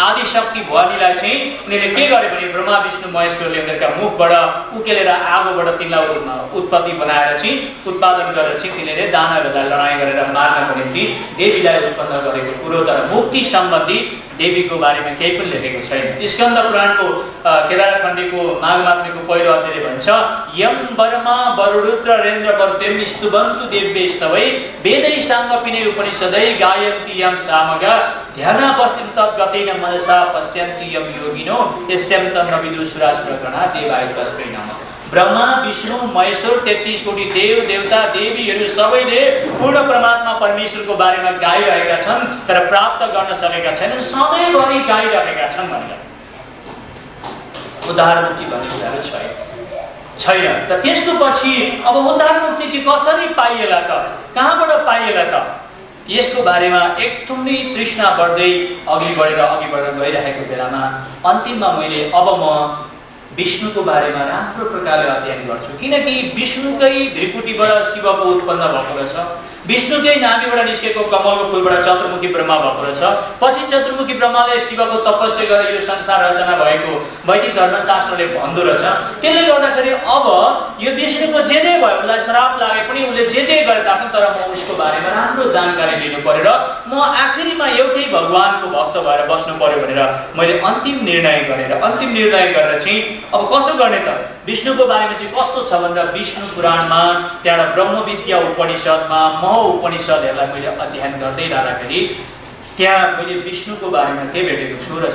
आदिशक्ति भवानीलाई चाहिँ उनीहरूले के गरे भने ब्रह्मा विष्णु महेश्वरले उनीहरूका मुखबाट उकेलेर आगोबाट तिनलाई उत्पत्ति बनाएर चाहिँ उत्पादन गरेर चाहिँ तिनीहरूले दानवहरूलाई लडाईँ गरेर मार्नको निम्ति देवीलाई उत्पन्न गरेको कुरो, तर मुक्ति सम्बन्धी देवीको बारेमा केही पनि लेखेको छैन। स्कन्द पुराणको केदारखण्डीको माघमात्रीको पहिलो अध्यायले भन्छ, यम बर्मा वरुरुद्र रेन्द्र वर्तेम स्तुवन्तु देव्यस्तवै वेदै साङ्गपिने उपनिषदै गायन्ति यम सामगा ध्यानावस्थित तद्गतेन मनसा पश्यन्ति यम योगिनो यस्यं तन्न विदुसुरासुरगणा देवाय तस्मै नमः। ब्रह्मा विष्णु महेश्वर 33 कोटी देव देवता देवीहरू सबैले पूर्ण परमात्मा परमेश्वरको बारेमा गाइरहेका छन्, तर प्राप्त गर्न सकेका छैनन्, सधैँभरि गाइरहेका छन् भनेर उद्धार मुक्ति भन्ने कुराहरू छैन। र त्यसको पछि अब उद्धार मुक्ति चाहिँ कसरी पाइएला त, कहाँबाट पाइएला त, यसको बारेमा एकदमै तृष्णा बढ्दै अघि बढेर गइरहेको बेलामा अन्तिममा मैले अब म विष्णुको बारेमा राम्रो प्रकारले अध्ययन गर्छु, किनकि विष्णुकै भृकुटीबाट शिवको उत्पन्न भएको रहेछ, विष्णुकै नाभिबाट निस्केको कमलको फूलबाट चतुर्मुखी ब्रह्मा भएको रहेछ, पछि चतुर्मुखी ब्रह्माले शिवको तपस्या गरेर यो संसार रचना भएको वैदिक धर्मशास्त्रले भन्दो रहेछ। त्यसले गर्दाखेरि अब यो विष्णुको जे भयो, उसलाई श्राप लागे पनि उसले जे गरे तापनि तर म उसको बारेमा राम्रो जानकारी लिनु पर्यो र म आखिरीमा एउटै भगवानको भक्त भएर बस्नु पर्यो भनेर मैले अन्तिम निर्णय गरेर चाहिँ अब कसो गर्ने त, विष्णुको बारेमा चाहिँ कस्तो छ भन्दा विष्णु पुराणमा त्यहाँ ब्रह्मविद्या उपनिषदमा मह उपनिषदहरूलाई मैले अध्ययन गर्दै जाँदाखेरि त्यहाँ मैले विष्णुको बारेमा के भेटेको छु र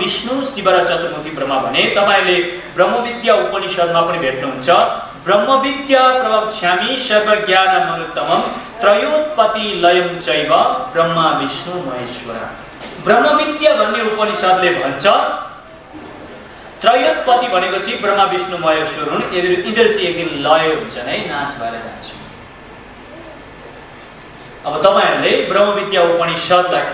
विष्णु शिव र चतुर्मुखी ब्रह्मा भने तपाईले ब्रह्मविद्या उपनिषदमा पनि भेट्नुहुन्छ। ब्रह्मविद्या प्रवक्ष्यामि सर्वज्ञानमनुत्तमं त्रयोत्पत्ति लयं चैव ब्रह्मा विष्णु महेश्वर। ब्रह्मविद्या भन्ने उपनिषदले भन्छ त्रयोत्पत्ति भनेको चाहिँ ब्रह्मा विष्णु महेश्वर हुन्। यिनीहरू चाहिँ एक दिन लय हुन्छन् है, नाश भएर जान्छ। अब तपाईहरुले ब्रह्मविद्या उपनिषदलाई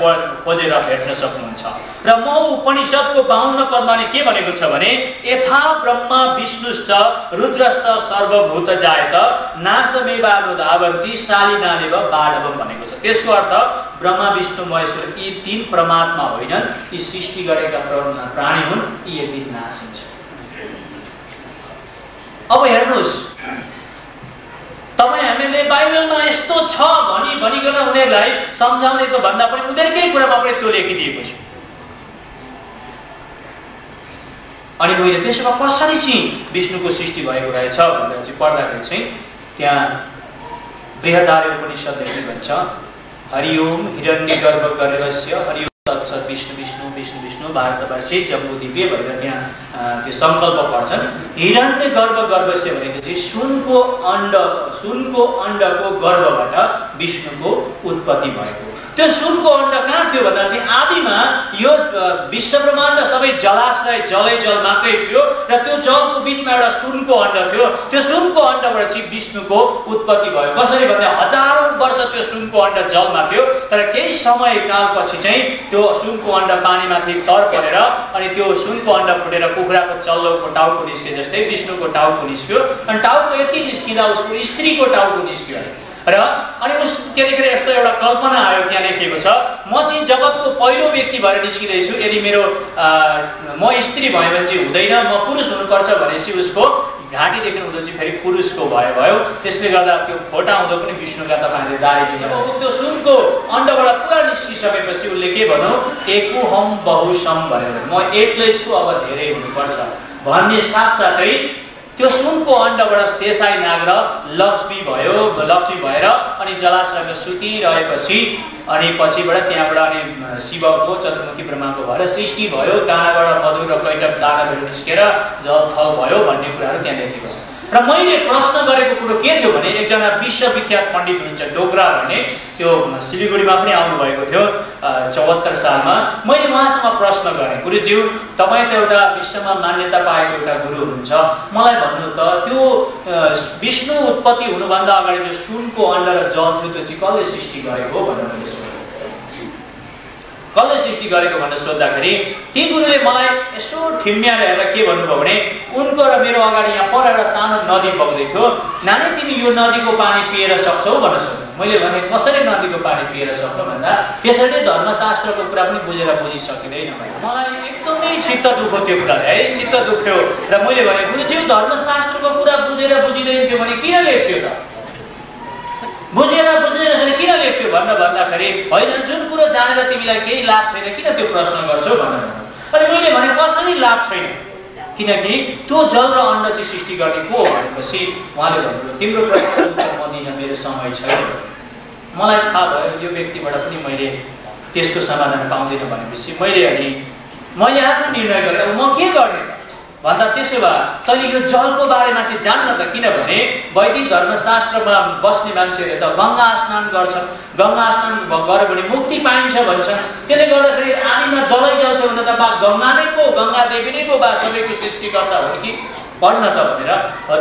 खोजेर भेट्न सक्नुहुन्छ र म उपनिषदको 52 पदमा के भनेको छ भने यथा ब्रह्मा विष्णुश्च रुद्रश्च सर्वभूत जायत नाशमेवानुधावन्ति शालिनानेव बाढवम् भनेको छ। त्यसको अर्थ ब्रह्मा विष्णु महेश्वर यी तीन परमात्मा होइनन्, यी सृष्टि गरेका प्राणी हुन्, यी एक दिन नाश हुन्छ। अब हेर्नुस्, तपाई हामीले बाइबलमा यस्तो छ भनिकन उनीहरुलाई सम्झाउने त भन्दा पनि उनीहरुकै कुरामा पनि त्यो लेखिदिएको छ। अनि मैले त्यसमा कसरी चाहिँ विष्णुको सृष्टि भएको रहेछ भनेर चाहिँ पढ्दाखेरि चाहिँ त्यहाँ बृहदारण्यक उपनिषदले के भन्छ, हरिओम हिरण्यगर्भ गर्भस्य हरिओम तत्सत् विष्णु विष्णु विष्णु विष्णु भारतवर्षे जम्बूद्वीपे भनेर त्यहाँ त्यो संकल्प पर्छन्। हिरण्यगर्भ गर्भस्य भनेको चाहिँ सुनको अण्डको गर्भबाट विष्णुको उत्पत्ति भएको। त्यो सुनको अण्ड कहाँ थियो भन्दा चाहिँ आदिमा यो विश्व ब्रह्माण्ड सबै जलाशय जल मात्रै थियो र त्यो जलको बीचमा एउटा सुनको अण्ड थियो। त्यो सुनको अण्डबाट चाहिँ विष्णुको उत्पत्ति भयो। कसरी भन्दा हजारौं वर्ष त्यो सुनको अण्ड जलमा थियो, तर केही समय कालपछि चाहिँ त्यो सुनको अण्ड पानीमाथि तर परेर अनि त्यो सुनको अण्ड फुटेर कुखुराको चल्लोको टाउको निस्के जस्तै विष्णुको टाउको निस्क्यो। अनि टाउको यति निस्किँदा उसको स्त्रीको टाउको निस्क्यो र अनि उस त्यतिखेर यस्तो एउटा कल्पना आयो, त्यहाँ लेखिएको छ, म चाहिँ जगतको पहिलो व्यक्ति भएर निस्किँदैछु, यदि मेरो म स्त्री भयो भने चाहिँ हुँदैन, म पुरुष हुनुपर्छ भनेपछि उसको घाँटी देख्नु हुँदो चाहिँ फेरि पुरुषको भयो। त्यसले गर्दा त्यो फोटा हुँदो पनि विष्णुका तपाईँहरूले दारी दिनुभयो। त्यो सुनको अण्डबाट पुरा निस्किसकेपछि उसले के भन्यो, एकोहम बहुसम भनेर, म एक्लै छु, अब धेरै हुनुपर्छ भन्ने साथसाथै त्यो सुनको अण्डबाट शेषाई नाग र लक्ष्मी भएर अनि जलाशयमा सुतिरहेपछि अनि पछिबाट त्यहाँबाट अनि शिवको चतुर्मुखी ब्रह्माको भएर सृष्टि भयो। कानाबाट मधु र कैटभ दानाहरू निस्केर जल थल भयो भन्ने कुराहरू त्यहाँ लेखिएको छ। र मैले प्रश्न गरेको कुरो के थियो भने एकजना विश्वविख्यात पण्डित हुनुहुन्छ डोगरा भन्ने, त्यो सिलिगुडीमा पनि आउनुभएको थियो 74 सालमा। मैले उहाँसँग प्रश्न गरेँ, गुरुज्यू तपाईँ त एउटा विश्वमा मान्यता पाएको एउटा गुरु हुनुहुन्छ, मलाई भन्नु त त्यो विष्णु उत्पत्ति हुनुभन्दा अगाडि जो सुनको अण्ड र जल थियो त्यो चाहिँ कसले सृष्टि गरेको भनेर मैले सोधेँ। कसले सृष्टि गरेको भनेर सोद्धाखेरि ती गुरुले मलाई यसो ठिम्याएर हेरेर के भन्नुभयो भने उनको र मेरो अगाडि यहाँ पर एउटा सानो नदी बग्दै थियो, नानी तिमी यो नदीको पानी पिएर सक्छौ भनेर सोध्यो। मैले भने कसरी नदीको पानी पिएर सक्छौ भन्दा त्यसैले धर्मशास्त्रको कुरा पनि बुझिसकिँदैन। मलाई एकदमै चित्त दुख्यो त्यो कुराले, है चित्त दुख्यो। र मैले भने गुरुज्यू धर्मशास्त्रको कुरा बुझिँदैन थियो भने किन लेख्थ्यो त, बुझेर किन लेख्थ्यो भन्दाखेरि होइन जुन कुरो जानेर तिमीलाई केही लाभ छैन किन त्यो प्रश्न गर्छौ भनेर। अनि मैले भने कसरी लाभ छैन, किनकि त्यो जल र अण्ड चाहिँ सृष्टि गर्ने को भनेपछि उहाँले भन्नुभयो तिम्रो प्रश्नको उत्तर म दिन मेरो समय छैन। मलाई थाहा भयो यो व्यक्तिबाट पनि मैले त्यसको समाधान पाउँदिनँ भनेपछि मैले आफ्नो निर्णय गरेर म के गर्ने त भन्दा त्यसो भए तैँले यो जलको बारेमा चाहिँ जान्न त, किनभने वैदिक धर्मशास्त्रमा बस्ने मान्छेहरूले त गङ्गा स्नान गर्छन्, गङ्गा स्नान गर्यो भने मुक्ति पाइन्छ भन्छन्। त्यसले गर्दाखेरि आदिमा जलै जल थियो भने त बा गङ्गा नै को, गङ्गा देवी नै को बा सबैको सृष्टिकर्ता हो कि पढ्न त भनेर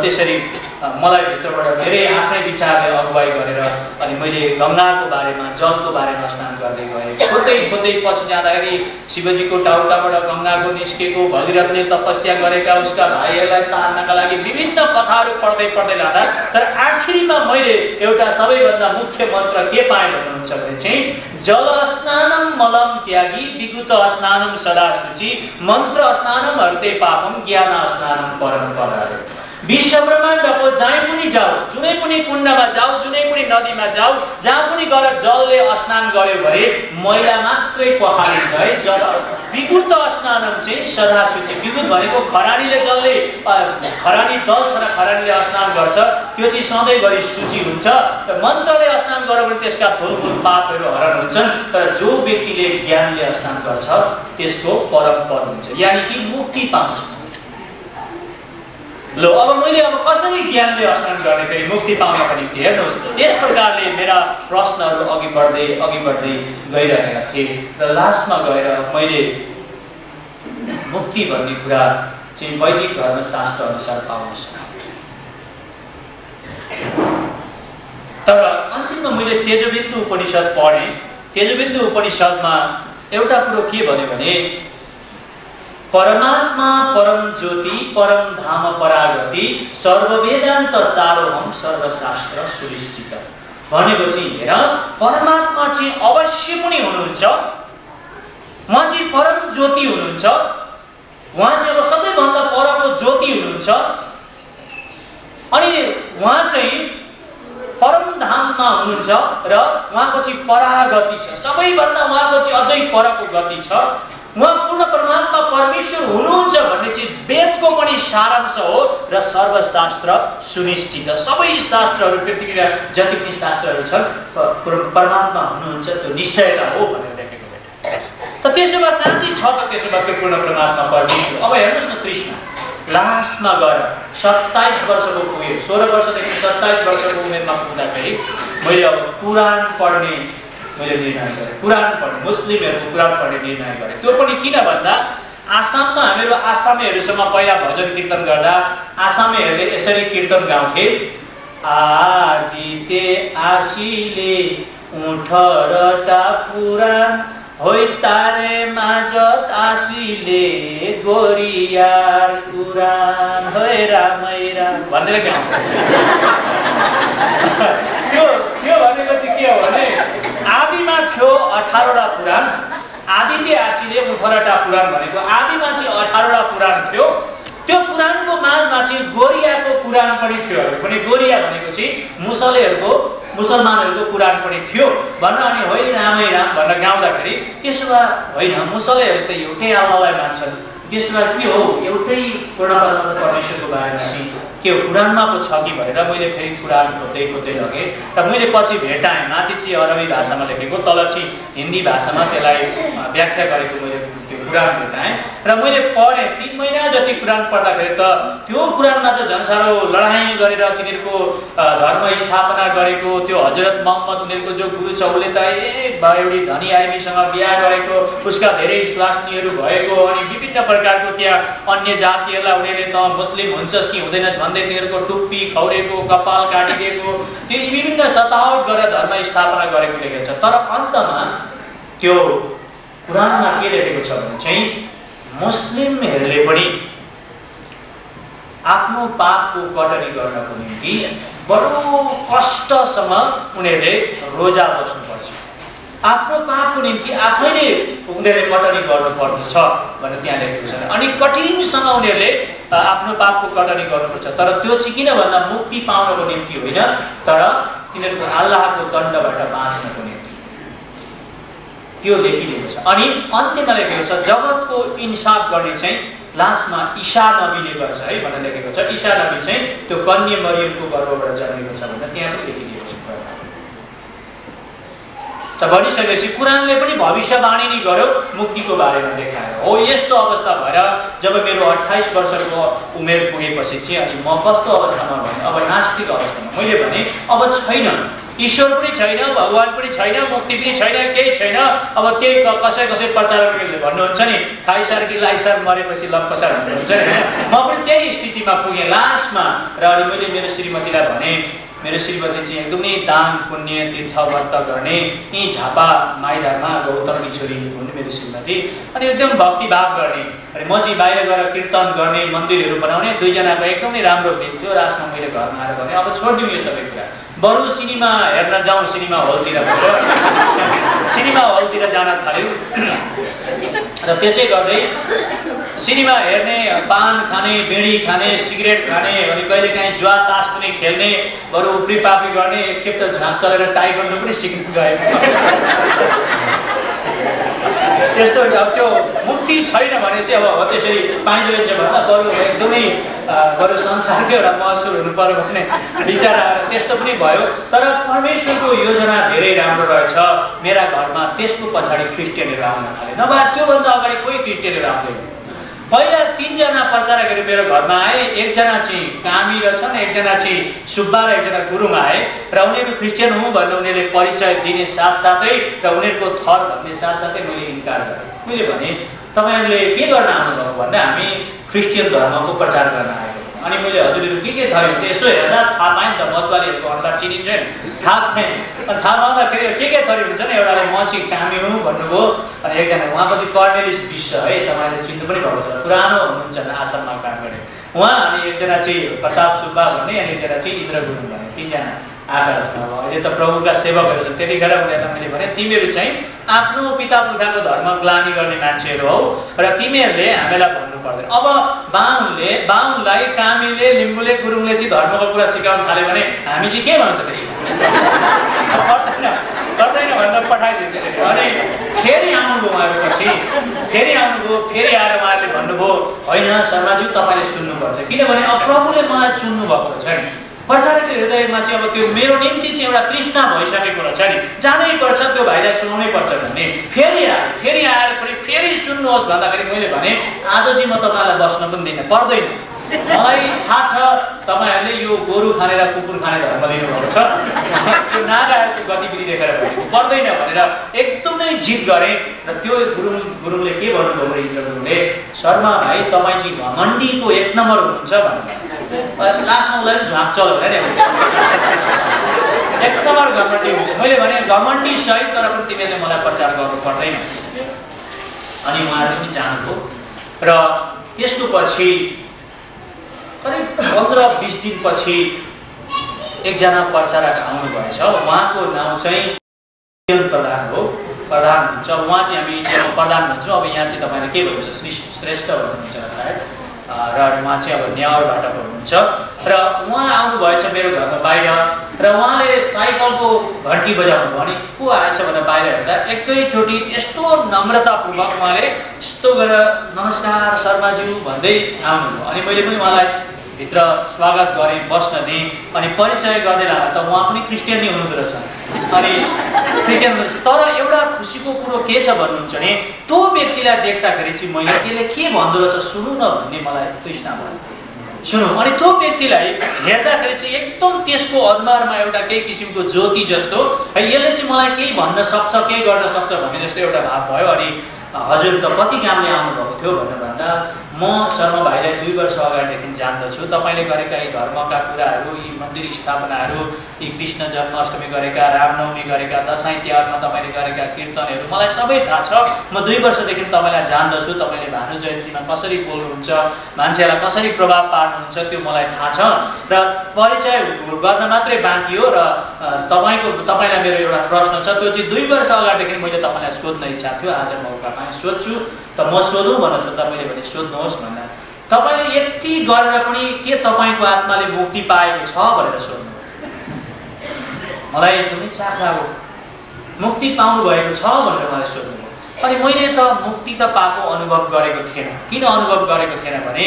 त्यसरी मलाई भित्रबाट धेरै आफ्नै विचारले अगुवाई गरेर अनि मैले गङ्गाको बारेमा जलको बारेमा स्नान गर्दै गएँ। खोज्दै पछि जाँदाखेरि शिवजीको टाउकाबाट गङ्गाको निस्केको, भगीरथले तपस्या गरेका उसका भाइहरूलाई तार्नका लागि विभिन्न कथाहरू पढ्दै लाँदा तर आखिरीमा मैले एउटा सबैभन्दा मुख्य मन्त्र के पाएँ भन्नुहुन्छ भने चाहिँ जल स्नानम मलम त्यागी विगुत स्नानम सदा शुचि मन्त्र स्नानम हर्ते पापम ज्ञान स्नानम परम परारे। विश्व ब्रह्माण्डको जहाँ पनि जाऊ, जुनै पनि कुण्डमा जाऊ, जुनै पनि नदीमा जाऊ, जहाँ पनि गएर जलले स्नान गर्यो भने मैला मात्रै पखालिन्छ है। जल विगुत स्नानम चाहिँ सदा शुचि, विगुत भनेको खरानी दल छ र खरानीले स्नान गर्छ त्यो चाहिँ सधैँभरि शुचि हुन्छ। र मन्त्रले स्नान गर्यो भने त्यसका ठुल पापहरू हरण हुन्छन्, तर जो व्यक्तिले ज्ञानले स्नान गर्छ त्यसको परम पद हुन्छ, यानि कि मुक्ति पाउँछ। लो अब मैले कसरी ज्ञानले स्नान गर्ने फेरि मुक्ति पाउनको निम्ति हेर्नुहोस्, यस प्रकारले मेरा प्रश्नहरू अघि बढ्दै गइरहेका थिए र लास्टमा गएर मैले मुक्ति भन्ने कुरा चाहिँ वैदिक धर्मशास्त्र अनुसार पाउन सकिन्छ। तर अन्तिममा मैले तेजोबिन्दु उपनिषद पढेँ। तेजोबिन्दु उपनिषदमा एउटा कुरो के भन्यो भने परमात्मा परम ज्योति परम धाम परागति सर्ववेदान्त सारोहम सर्वशास्त्र सुनिश्चित भनेको चाहिँ हेर परमात्मा चाहिँ अवश्य पनि हुनुहुन्छ, उहाँ चाहिँ परम ज्योति हुनुहुन्छ, उहाँ चाहिँ अब सबैभन्दा परको ज्योति हुनुहुन्छ, अनि उहाँ चाहिँ परम धाममा हुनुहुन्छ र उहाँको चाहिँ परागति छ, सबैभन्दा उहाँको चाहिँ अझै परको गति छ, उहाँ पूर्ण परमात्मा परमेश्वर हुनुहुन्छ भन्ने चाहिँ वेदको पनि सारांश हो र सर्वशास्त्र सुनिश्चित। सबै शास्त्रहरू पृथ्वीका जति पनि शास्त्रहरू छन् परमात्मा हुनुहुन्छ त्यो निश्चयता हो भनेर लेखेको बेटा। त त्यसो भए कहाँ चाहिँ छ त त्यसो भए त्यो पूर्ण परमात्मा परमेश्वर? अब हेर्नुहोस् न कृष्ण लास्टमा गएर 27 वर्षको पुगे, 16 वर्षदेखि 27 वर्षको उमेरमा पुग्दाखेरि मैले अब कुरान पढ्ने मैले निर्णय गरेँ, कुरान पढ्ने मुस्लिमहरूको कुरान पढ्ने निर्णय गरेँ। त्यो पनि किन भन्दा आसाममा हामीहरू आसामीहरूसँग पहिला भजन कीर्तन गर्दा आसामीहरूले यसरी कीर्तन गाउँथे, आदिते आशीले उठ रटा पुराण होइ तारे माझत आशीले गोरियार कुरान होइ रामैरा भनेर गाउँथे। त्यो भनेको चाहिँ के हो भने आदिमा थियो 18वटा पुराण, आदित्य आशीले 18वटा पुराण भनेको आदिमा चाहिँ 18वटा पुराण थियो। त्यो पुराणको माझमा चाहिँ गोरियाको पुराण पनि थियो भने गोरिया भनेको चाहिँ मुसलमानहरूको पुराण पनि थियो भन्न अनि होइन रामै राम भनेर गाउँदाखेरि त्यसो भए होइन मुसलमानहरू त एउटै अल्लाहलाई मान्छन्, त्यसो भए के हो एउटै पूर्ण परमेश्वरको बारेमा चाहिँ के हो पुराणमा पो छ कि भनेर मैले फेरि पुराण खोज्दै लगेँ र मैले पछि भेटाएँ। माथि चाहिँ अरबी भाषामा लेखेको, तल चाहिँ हिन्दी भाषामा त्यसलाई व्याख्या गरेको मैले त्यो पुराण भेटाएँ र मैले पढेँ। 3 महिना जति पुराण पढ्दाखेरि त त्यो पुराणमा त झन् साह्रो लडाइँ गरेर तिनीहरूको धर्म स्थापना गरेको त्यो हजरत मोहम्मद उनीहरूको जो गुरु छ उसले त एउटी धनी आइमीसँग बिहा गरेको, उसका धेरै स्वास्नीहरू भएको, अनि विभिन्न प्रकारको त्यहाँ अन्य जातिहरूलाई उनीहरूले त मुस्लिम हुन्छस् कि हुँदैनस् भन्दै तिनीहरूको टुप्पी खौरेको, कपाल काटिदिएको, त्यो विभिन्न सतावट गरेर धर्म स्थापना गरेको लेखेको छ। तर अन्तमा त्यो कुरानमा के लेखेको छ भने चाहिँ मुस्लिमहरूले पनि आफ्नो पापको कटनी गर्नको निम्ति बडो कष्टसँग उनीहरूले रोजा बस्नुपर्छ, आफ्नो पापको निम्ति आफैले उनीहरूले कटनी गर्नुपर्दछ भनेर त्यहाँ लेखेको छ। अनि कठिनसँग उनीहरूले आफ्नो पापको कटनी गर्नुपर्छ, तर त्यो चाहिँ किन भन्दा मुक्ति पाउनको निम्ति होइन, तर तिनीहरूको अल्लाहको दण्डबाट बाँच्नको निम्ति त्यो लेखिएको छ। अनि अन्त्यमा लेखेको छ जगतको इन्साफ गर्ने चाहिँ लास्टमा ईसा नबीले गर्छ है भनेर लेखेको छ। ईसा नबी चाहिँ त्यो कन्या मरियमको गर्भबाट जन्मेको छ भनेर त्यहाँ पनि लेखिएको छ। त भनिसकेपछि कुरानले पनि भविष्यवाणी नै गर्यो, मुक्तिको बारेमा देखायो। हो यस्तो अवस्था भएर जब मेरो 28 वर्षको उमेर पुगेपछि चाहिँ अनि म कस्तो अवस्थामा भने अब नास्तिक अवस्थामा मैले भने अब छैन, ईश्वर पनि छैन, भगवान पनि छैन, मुक्ति पनि छैन, केही छैन। अब त्यही कसै प्रचारकहरूले भन्नुहुन्छ नि खाइसार कि लाइसार मरेपछि लम्पसार भन्नुहुन्छ नि, म पनि त्यही स्थितिमा पुगेँ लास्टमा। र अनि मैले मेरो श्रीमतीलाई भने, मेरो श्रीमती चाहिँ एकदमै दान पुण्य तीर्थ व्रत गर्ने, यहीँ झापा माइदामा गौतमकी छोरी हुने मेरो श्रीमती, अनि एकदम भक्तिभाव गर्ने। अनि म चाहिँ बाहिर गएर कीर्तन गर्ने, मन्दिरहरू बनाउने, दुईजनाको एकदमै राम्रो भेट थियो। लास्टमा मैले घरमा आएर भने अब छोडिदिउँ यो सबै कुरा, बरु सिनेमा हेर्न जाउँ, सिनेमा हलतिर सिनेमा हलतिर जान थाल्यो। र त्यसै गर्दै सिनेमा हेर्ने, पान खाने, बिडी खाने, सिगरेट खाने, अनि कहिलेकाहीँ जुवा तास पनि खेल्ने, बरु उफ्री पापी गर्ने, एकखेप त झाँक चलेर टाइकोन्डो पनि सिक्नु गएको। त्यस्तो अब त्यो मुक्ति छैन भने चाहिँ अब त्यसरी पाइँदो रहेछ भन्दा बरु एकदमै बरु संसारकै एउटा महसुस हुनु पर्यो भने विचार आएर त्यस्तो पनि भयो। तर परमेश्वरको योजना धेरै राम्रो रहेछ। मेरा घरमा त्यसको पछाडि क्रिस्चियनहरू आउन थाले, नभए त्योभन्दा अगाडि कोही क्रिस्चियनहरू आउँदैन। पहिला 3 जना प्रचारकहरू मेरो घरमा आए, एकजना चाहिँ कामी रहेछन्, एकजना चाहिँ सुब्बा र एकजना गुरुङ आए। र उनीहरू क्रिस्चियन हुँ भनेर उनीहरूले परिचय दिने साथसाथै र उनीहरूको थर भन्ने साथसाथै मैले इन्कार गरेँ। मैले भने तपाईँहरूले के गर्न आउनुभयो भन्दा हामी क्रिस्चियन धर्मको प्रचार गर्न आएको। अनि मैले हजुरहरू के थर्यो भने यसो हेर्दा थाहा पाएँ नि त, मतवालीहरूको अनुहार चिनिन्छ नि, थाहा पाएँ। अनि थाहा पाउँदाखेरि के थरी हुन्छ नि, एउटाले म चाहिँ कामी हुँ भन्नुभयो, अनि एकजना उहाँपछि कर्नेलियस विश्व है, तपाईँले चिन्नु पनि भएको छ, पुरानो हुनुहुन्छ आश्रममा काम गर्ने उहाँ, अनि एकजना चाहिँ प्रताप सुब्बा भन्ने, अनि एकजना चाहिँ इन्द्र गुरुङ भन्ने, तीनजना आएका छन्। अब अहिले त प्रभुका सेवकहरू छन्। त्यतिखेर उनीहरूलाई मैले भने तिमीहरू चाहिँ आफ्नो पिता पुर्खाको धर्म ग्लानी गर्ने मान्छेहरू हौ र तिमीहरूले हामीलाई भन्नु पर्दैन। अब बाहुनलाई कामीले लिम्बूले गुरुङले चाहिँ धर्मको कुरा सिकाउन थाल्यो भने हामी चाहिँ के भन्छ त्यसमा पर्दैन भनेर पठाइदिन्थ्यो। अनि फेरि आउनुभयो उहाँहरू, पछि फेरि आउनुभयो, फेरि आएर उहाँहरूले भन्नुभयो होइन शर्माज्यू तपाईँले सुन्नुपर्छ, किनभने अब प्रभुले मलाई चुन्नु भएको छैन। प्रचारको हृदयमा चाहिँ अब त्यो मेरो निम्ति चाहिँ एउटा तृष्णा भइसकेको रहेछ नि, जानै पर्छ, त्यो भाइलाई सुनाउनै पर्छ भन्ने। फेरि आएर पनि फेरि सुन्नुहोस् भन्दाखेरि मैले भने आज चाहिँ म तपाईँलाई बस्न पनि दिन्न, पर्दैन। मलाई थाहा छ तपाईँहरूले यो गोरु खाने र कुकुर खाने धर्म लिनुभएको छ, त्यो नागाहरूको गतिविधि देखेर भनेको पर्दैन भनेर एकदमै जिद गरेँ। र त्यो गुरुङले के भन्नुभयो भने इन्द्र गुरुङले, शर्मा भाइ तपाईँ चाहिँ घमण्डीको 1 नम्बर हुनुहुन्छ भन्नुभयो। लास्टमा उसलाई पनि झ्वाक चल्यो भने 1 नम्बर घमण्डी हुन्छ। मैले भने घमण्डी सही, तर पनि तिमीले मलाई प्रचार गर्नु पर्दैन। अनि उहाँहरू पनि जानुभयो र त्यसको पछि करिब 15-20 दिनपछि एकजना प्रचारक आउनुभएछ। उहाँको नाउँ चाहिँ प्रधान हो, प्रधान हुन्छ उहाँ चाहिँ हामी इन्डियामा प्रधान भन्छौँ। अब यहाँ चाहिँ तपाईँले के भन्नुहुन्छ, श्रेष्ठ भन्नुहुन्छ सायद, र उहाँ चाहिँ अब न्याउरबाट हुनुहुन्छ। र उहाँ आउनुभएछ मेरो घरमा बाहिर, र उहाँले साइकलको घन्टी बजाउनु भयो। अनि को आएछ भनेर बाहिर हेर्दा एकैचोटि यस्तो नम्रतापूर्वक उहाँले यस्तो गरेर नमस्कार शर्माज्यू भन्दै आउनुभयो। अनि मैले पनि उहाँलाई भित्र स्वागत गरेँ, बस्न दिएँ। अनि परिचय गर्दै लाँदा त उहाँ पनि क्रिस्चियन नै हुनुहुँदो रहेछ। अनि क्रिस्चियन हुनुहुन्छ, तर एउटा खुसीको कुरो के छ भन्नुहुन्छ भने त्यो व्यक्तिलाई देख्दाखेरि चाहिँ मैले त्यसले के भन्दो रहेछ सुनौ न भन्ने मलाई तृष्णा भयो। सुनौ, अनि त्यो व्यक्तिलाई हेर्दाखेरि चाहिँ एकदम त्यसको अनुहारमा एउटा केही किसिमको ज्योति जस्तो, यसले चाहिँ मलाई केही भन्न सक्छ, केही गर्न सक्छ भन्ने जस्तो एउटा भाव भयो। अनि हजुर त कति कामले आउनुभएको थियो भनेर भन्दा म शर्मा भाइलाई 2 वर्ष अगाडिदेखि जान्दछु। तपाईँले गरेका यी धर्मका कुराहरू, यी मन्दिर स्थापनाहरू, यी कृष्ण जन्माष्टमी गरेका, रामनवमी गरेका, दसैँ तिहारमा तपाईँले गरेका कीर्तनहरू मलाई सबै थाहा छ। म 2 वर्षदेखि तपाईँलाई जान्दछु। तपाईँले भानु जयन्तीमा कसरी बोल्नुहुन्छ, मान्छेलाई कसरी प्रभाव पार्नुहुन्छ, त्यो मलाई थाहा छ। र परिचय गर्न मात्रै बाँकी हो। र तपाईँलाई मेरो एउटा प्रश्न छ, त्यो चाहिँ 2 वर्ष अगाडिदेखि मैले तपाईँलाई सोध्न इच्छा थियो। आज मौका पाएँ, सोध्छु। त म सोधौँ भनेर सोद्धा मैले भने सोध्नुहोस् भन्दा तपाईँले यति गरेर पनि के तपाईँको आत्माले मुक्ति पाएको छ भनेर सोध्नु। मलाई एकदमै चाख लाग्यो, मुक्ति पाउनु भएको छ भनेर मलाई सोध्नु। अनि मैले त मुक्ति त पाएको अनुभव गरेको थिएन। किन अनुभव गरेको थिएन भने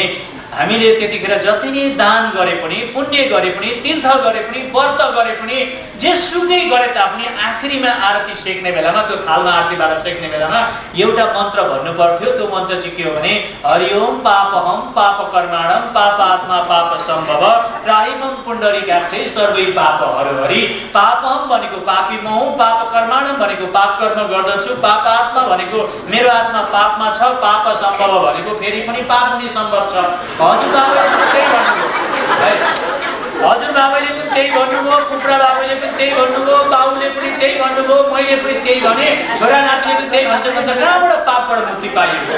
हामीले त्यतिखेर जति नै दान गरे पनि, पुण्य गरे पनि, तीर्थ गरे पनि, व्रत गरे पनि, जेसुकै गरे तापनि आखिरीमा आरती सेक्ने बेलामा, त्यो थालमा आरतीबाट सेक्ने बेलामा एउटा मन्त्र भन्नु पर्थ्यो। त्यो मन्त्र चाहिँ के हो भने हरिओम पापहम पाप कर्माणम पापात्मा पाप सम्भव त्राहिमम पुण्डरीकाक्षे सर्वै पाप हरि। पापहम भनेको पापी म हुँ, पाप कर्माणम भनेको पाप कर्म गर्दछु, पापात्मा भनेको मेरो आत्मा पापमा छ, पाप सम्भव भनेको फेरि पनि पाप हुने सम्भव छ। हजुर बाबाले पनि त्यही भन्नुभयो, हजुर बाबाले पनि त्यही भन्नुभयो, कुप्रा बाबाले पनि त्यही भन्नुभयो, बाबुले पनि त्यही भन्नुभयो, मैले पनि त्यही भने, छोरा नातिले पनि त्यही भन्छ भने कहाँबाट पापबाट मुक्ति पाइएको?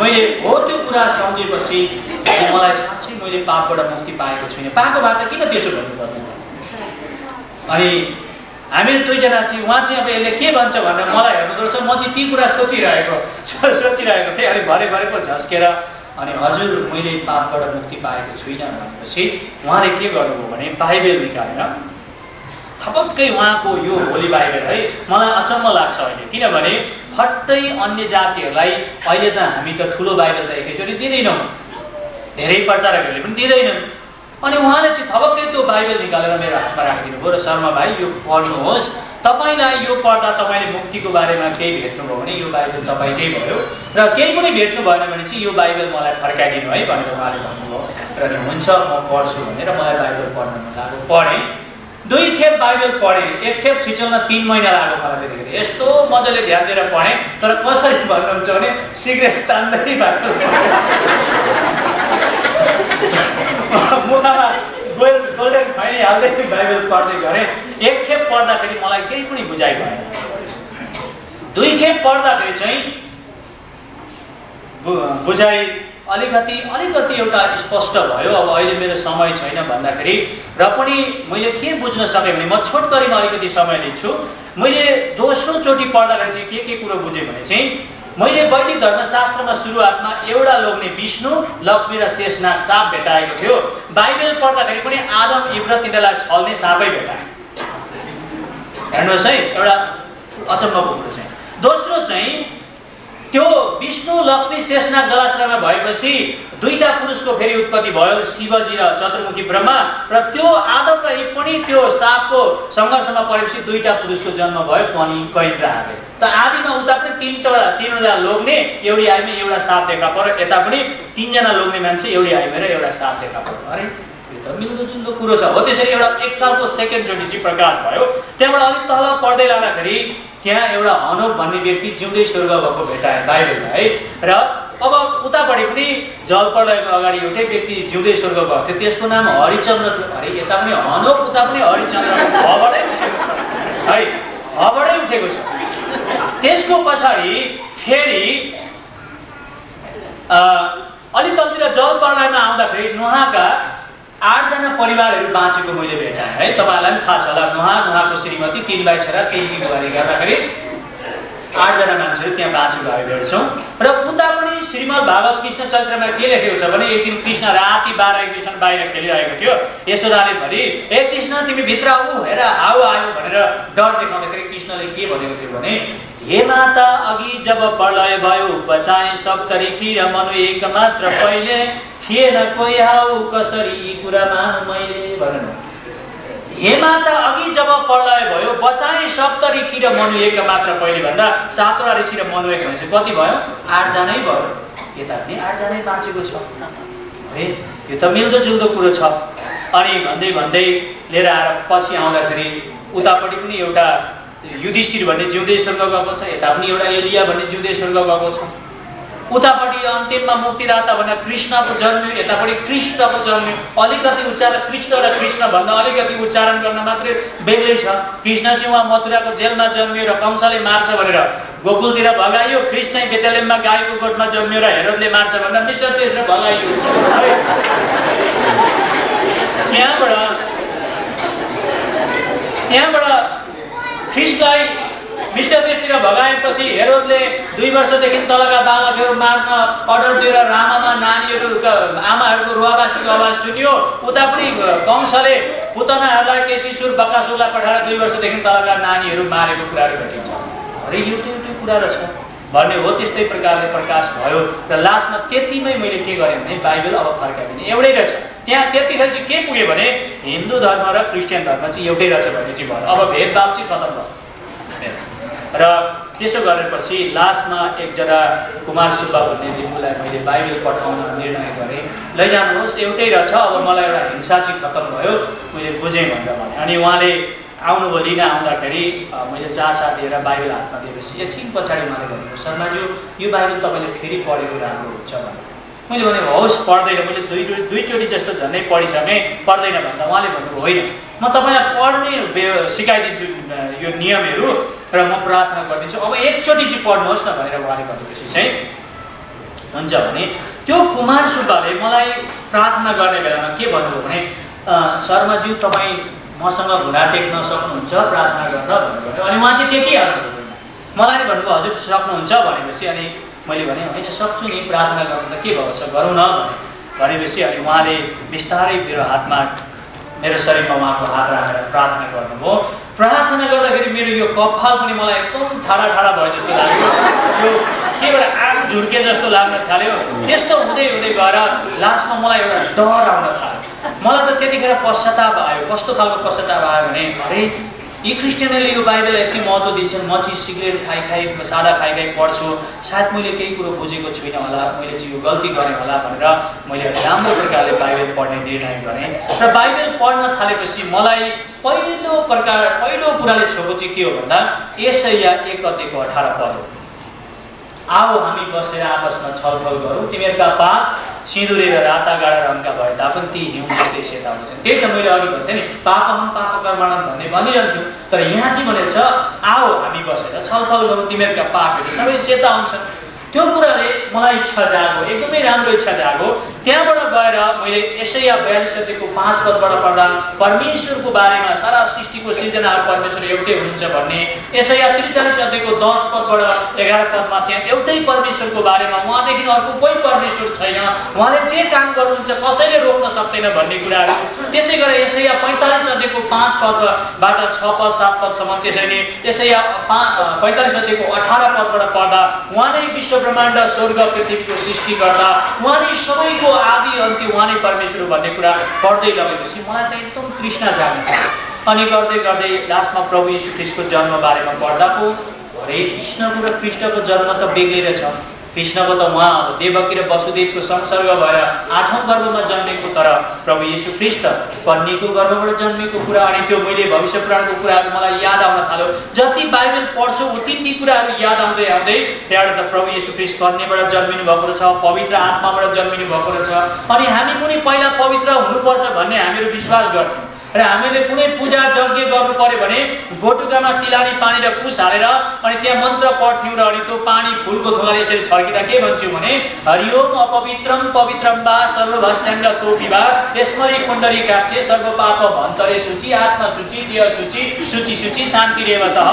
मैले हो त्यो कुरा सम्झेपछि मलाई साँच्चै मैले पापबाट मुक्ति पाएको छुइनँ। पाएको भए त किन त्यसो भन्नुपर्ने? अनि हामी 2 जना चाहिँ उहाँ चाहिँ अब यसले के भन्छ भनेर मलाई हेर्नु रहेछ। म चाहिँ ती कुरा सोचिरहेको थिएँ। अनि भरे पो झस्केर अनि हजुर मैले पापबाट मुक्ति पाएको छुइनँ भनेपछि उहाँले के गर्नुभयो भने बाइबल निकालेर थपक्कै उहाँको यो होली बाइबल है, मलाई अचम्म लाग्छ अहिले। किनभने फट्टै अन्य जातिहरूलाई अहिले त हामी त ठुलो बाइबल त एकैचोटि दिँदैनौँ, धेरै प्रचारकहरूले पनि दिँदैनन्। अनि उहाँले चाहिँ थपक्कै त्यो बाइबल निकालेर मेरो हातमा राखिदिनु भयो र शर्मा भाइ यो पढ्नुहोस्, तपाईँलाई यो पढ्दा तपाईँले मुक्तिको बारेमा केही भेट्नुभयो भने यो बाइबल तपाईँकै भयो, र केही पनि भेट्नु भएन भने चाहिँ यो बाइबल मलाई फर्काइदिनु है भनेर उहाँले भन्नुभयो। र हुन्छ म पढ्छु भनेर मलाई बाइबल पढ्न मन लाग्यो, पढेँ। दुई खेप बाइबल पढेँ, एक खेप छिचल्न 3 महिना लाग्यो मलाई त्यतिखेर। यस्तो मजाले ध्यान दिएर पढेँ, तर कसरी भन्नुहुन्छ भने सिगरेट तान्दै भएको मुखमा गोल्डन खैनी हाल्दै बाइबल पढ्दै गरेँ। एक खेप पढ्दाखेरि मलाई केही पनि बुझाइ भएन। दुई खेप पढ्दाखेरि चाहिँ बुझाइ अलिकति एउटा स्पष्ट भयो। अब अहिले मेरो समय छैन भन्दाखेरि र पनि मैले के बुझ्न सकेँ भने म छोटकरीमा अलिकति समय लिन्छु। मैले दोस्रो चोटि पढ्दाखेरि चाहिँ के कुरो बुझेँ भने चाहिँ मैले वैदिक धर्मशास्त्रमा सुरुवातमा एउटा लोग्ने विष्णु, लक्ष्मी र शेषनाग साप भेटाएको थियो। बाइबल पढ्दाखेरि पनि आदम इब्र तिनीहरूलाई छल्ने सापै भेटाए। हेर्नुहोस् है, एउटा अचम्मको कुरो चाहिँ। दोस्रो चाहिँ त्यो विष्णु, लक्ष्मी, शेषनाग जलाश्रयमा भएपछि दुईटा पुरुषको फेरि उत्पत्ति भयो, शिवजी र चतुर्मुखी ब्रह्मा। र त्यो आदम र इभ पनि त्यो सापको सङ्घर्षमा परेपछि दुईटा पुरुषको जन्म भयो, पनि कैन र हाबेल। त आदिमा उता पनि तीनवटा लोग्ने, एउटी आइमे एउटा साप देखा पर्यो, यता पनि 3 जना लोग्ने मान्छे, एउटी आइमे र एउटा साप देखा पर्यो। अरे यो त मिल्दोजुल्दो कुरो छ। हो त्यसरी एउटा एककालको सेकेन्डचोटि चाहिँ प्रकाश भयो। त्यहाँबाट अलिक तल पढ्दै लाँदाखेरि त्यहाँ एउटा हनोक भन्ने व्यक्ति जिउँदै स्वर्ग भएको भेटाए बाइबलमा है। र अब उतापट्टि पनि जलप्रलयको अगाडि एउटै व्यक्ति जिउँदै स्वर्ग भएको थियो, त्यसको नाम हरिचन्द्र थियो। अरे यता पनि हनोक, उता पनि हरिचन्द्र, हबाडै उठेको छ है, हबाडै उठेको छ। त्यसको पछाडि फेरि अलिकतिर जलप्रलयमा आउँदाखेरि नुहाका 8 जना परिवारहरू बाँचेको मैले भेटाएँ है। तपाईँहरूलाई पनि थाहा छ होला, नुहाको श्रीमती, 3 भाइ छोरा, 3 बुहारी गर्दाखेरि 8 जना मान्छेहरू त्यहाँ बाँचेको हामी भेट्छौँ। र उता पनि श्रीमद् भागवत कृष्ण चरित्रमा के लेखेको छ भने एक दिन कृष्ण राति 12-1 बाहिर खेलिरहेको थियो। यशोदाले भने ए कृष्ण तिमी भित्र आऊ, हेर हाउ आयो भनेर डर देखाउँदाखेरि कृष्णले के भनेको थियो भने हे माता अघि जब प्रलय भयो बचाए सप्तऋषि र मनु एक मात्र पहिले थिएन कोही हाउ कसरी यी कुरा मानु मैले भन्नु। हे माता अघि जब प्रलय भयो बचाए सप्तऋषि र मनु एक मात्र पहिले भन्दा 7वटा ऋषि र मनु एक भनेपछि कति भयो? 8 जनै भयो। यता पनि 8 जनै बाँचेको छ। है यो त मिल्दोजुल्दो कुरो छ। अनि भन्दै लिएर आएर पछि आउँदाखेरि उतापट्टि पनि एउटा युधिष्ठिर भन्ने जिउँदै स्वर्ग गएको छ, यता पनि एउटा एलिया भन्ने जिउँदै स्वर्ग गएको छ। उतापट्टि अन्तिममा मुक्तिदाता भनेर कृष्णको जन्म, यतापट्टि कृष्णको जन्म। अलिकति उच्चारण कृष्ण र कृष्ण भन्दा अलिकति उच्चारण गर्न मात्रै बेग्लै छ। कृष्ण चाहिँ उहाँ मथुराको जेलमा जन्मियो र कंसले मार्छ भनेर गोकुलतिर भगाइयो, कृष्ण चाहिँ बेथलेहममा गाईको गोठमा जन्मियो र हेरोदले मार्छ भनेर मिसरतिर भगाइयो। त्यहाँबाट कृष्णलाई मिश्र देशतिर भगाएपछि हेरोदले 2 वर्षदेखि तलका बालकहरू मार्न अर्डर दिएर रामामा नानीहरू आमाहरूको रुवाबासीको आवाज सुन्यो। उता पनि कंसले पुतनाहरूलाई केसीसुर बकासुरलाई पठाएर 2 वर्षदेखि तलका नानीहरू मारेको कुराहरू भेटिन्छ। अरे एउटै कुरा रहेछ भन्ने हो। त्यस्तै प्रकारले प्रकाश भयो र लास्टमा त्यतिमै मैले के गरेँ भने बाइबल अब फर्काइदिने एउटै रहेछ। त्यहाँ त्यतिखेर चाहिँ के पुग्यो भने हिन्दू धर्म र क्रिस्चियन धर्म चाहिँ एउटै रहेछ भन्ने चाहिँ भयो। अब भेदभाव चाहिँ खतम भयो। र त्यसो गरेपछि लास्टमा एकजना कुमार सुब्बा भन्ने लिम्बूलाई मैले बाइबल पठाउन निर्णय गरेँ। लैजानुहोस् एउटै रहेछ, अब मलाई एउटा हिंसा चाहिँ खतम भयो, मैले बुझेँ भनेर भने। अनि उहाँले आउनुभयो, लिन आउँदाखेरि मैले चासा दिएर बाइबल हातमा दिएपछि एकछिन पछाडि उहाँले भन्नुभयो शर्माज्यू यो बाइबल तपाईँले फेरि पढेको राम्रो हुन्छ भने। मैले भने होस् पढ्दैन, मैले दुईचोटि जस्तो झन्डै पढिसकेँ, पढ्दैन भन्दा उहाँले भन्नुभयो होइन म तपाईँलाई पढ्ने सिकाइदिन्छु यो नियमहरू र म प्रार्थना गरिदिन्छु, अब एकचोटि चाहिँ पढ्नुहोस् न भनेर उहाँले भनेपछि चाहिँ हुन्छ भने त्यो कुमार सुब्बाले मलाई प्रार्थना गर्ने बेलामा के भन्नुभयो भने शर्माज्यू तपाईँ मसँग घुँडा टेक्न सक्नुहुन्छ प्रार्थना गर्न भन्नुभयो। अनि उहाँ चाहिँ टेकिहाल्नु होइन, मलाई भन्नुभयो हजुर सक्नुहुन्छ भनेपछि अनि मैले भने होइन सक्छु नि, प्रार्थना गर्नु त के भन्छ गरौँ न भनेपछि अनि उहाँले बिस्तारै मेरो हातमा मेरो शरीरमा उहाँको हात राखेर प्रार्थना गर्नुभयो। प्रार्थना गर्दाखेरि मेरो यो कपाल पनि मलाई एकदम ठाडा भए जस्तो लाग्यो, यो केबाट आग झुर्के जस्तो लाग्न थाल्यो। त्यस्तो हुँदै गएर लास्टमा मलाई एउटा डर आउन थाल्यो। मलाई त त्यतिखेर पश्चाताप आयो। कस्तो खालको पश्चाताप आयो भने अरे यी क्रिस्चियनहरूले यो बाइबललाई यति महत्त्व दिन्छन्, म चाहिँ सिगरेट खाइ सादा खाइ पढ्छु, सायद मैले केही कुरो बुझेको छुइनँ होला, मैले चाहिँ यो गल्ती गरेँ होला भनेर मैले राम्रो प्रकारले बाइबल पढ्ने निर्णय गरेँ। र बाइबल पढ्न थालेपछि मलाई पहिलो कुराले छोएको चाहिँ के हो भन्दा यशाया 1:18 हो। आओ हामी बसेर आपसमा छलफल गरौँ, तिमीहरूका पाप सिँदुरे र राता गाडा रङका भए तापनि ती हिउँ जस्तै सेता हुन्छन्। त्यही त मैले अघि भन्थेँ नि, पापहम पापकर्मणम भन्ने भनिरहन्थ्यो, तर यहाँ चाहिँ भनेको छ आओ हामी बसेर छलफल गरौँ, तिमीहरूका पापहरू सबै सेता हुन्छन्। त्यो कुराले मलाई इच्छा जाग्यो, एकदमै राम्रो इच्छा जाग्यो। त्यहाँबाट गएर मैले यशाया 42:5 पढ्दा परमेश्वरको बारेमा सारा सृष्टिको सिर्जना परमेश्वर एउटै हुनुहुन्छ भन्ने, यशाया 43:10 11 त्यहाँ एउटै परमेश्वरको बारेमा, उहाँदेखि अर्को कोही परमेश्वर छैन, उहाँले जे काम गर्नुहुन्छ कसैले रोक्न सक्दैन भन्ने कुराहरू। त्यसै गरेर यशाया 45:5बाट 6-7 त्यसैले यशाया 45:18 पढ्दा उहाँले विश्व ब्रह्माण्ड स्वर्ग पृथ्वीको सृष्टि गर्दा उहाँले सबैको आदि अन्त्य उहाँ नै परमेश्वर भन्ने कुरा पढ्दै लगेपछि मलाई त एकदम तृष्णा जाग्यो। अनि गर्दै गर्दै लास्टमा प्रभु यीशु ख्रीष्टको जन्म बारेमा पढ्दा पो अरे कृष्णको र कृष्णको जन्म त बेग्लै रहेछ। कृष्णको त उहाँ देवकी र वसुदेवको संसर्ग भएर 8औं गर्भमा जन्मेको, तर प्रभु यीशु ख्रीष्ट कन्याको गर्भबाट जन्मेको कुरा। अनि त्यो मैले भविष्य पुराणको कुराहरू मलाई याद आउन थाल्यो। जति बाइबल पढ्छु उति ती कुराहरू याद आउँदै त्यहाँबाट त प्रभु यीशु ख्रीष्ट कन्याबाट जन्मिनु भएको रहेछ, पवित्र आत्माबाट जन्मिनु भएको रहेछ। अनि हामी पनि पहिला पवित्र हुनुपर्छ भन्ने हामीहरू विश्वास गर्थ्यौँ र हामीले कुनै पूजा यज्ञ गर्नु पर्यो भने बोटुकामा तिलानी पानी र कुश हालेर अनि त्यहाँ मन्त्र पढ्थ्यौँ र अनि त्यो पानी फुलको थोगाले यसरी छर्किँदा के भन्छौँ भने हरिओम अपवित्रम पवित्रम वा सर्वभस्त्याङ्ग तोपिवा स्मरी कुण्डली काक्षे सर्व पाप भन्तरे सूची आत्मा सूची देह सूची सूची सूची शान्ति रेवतः।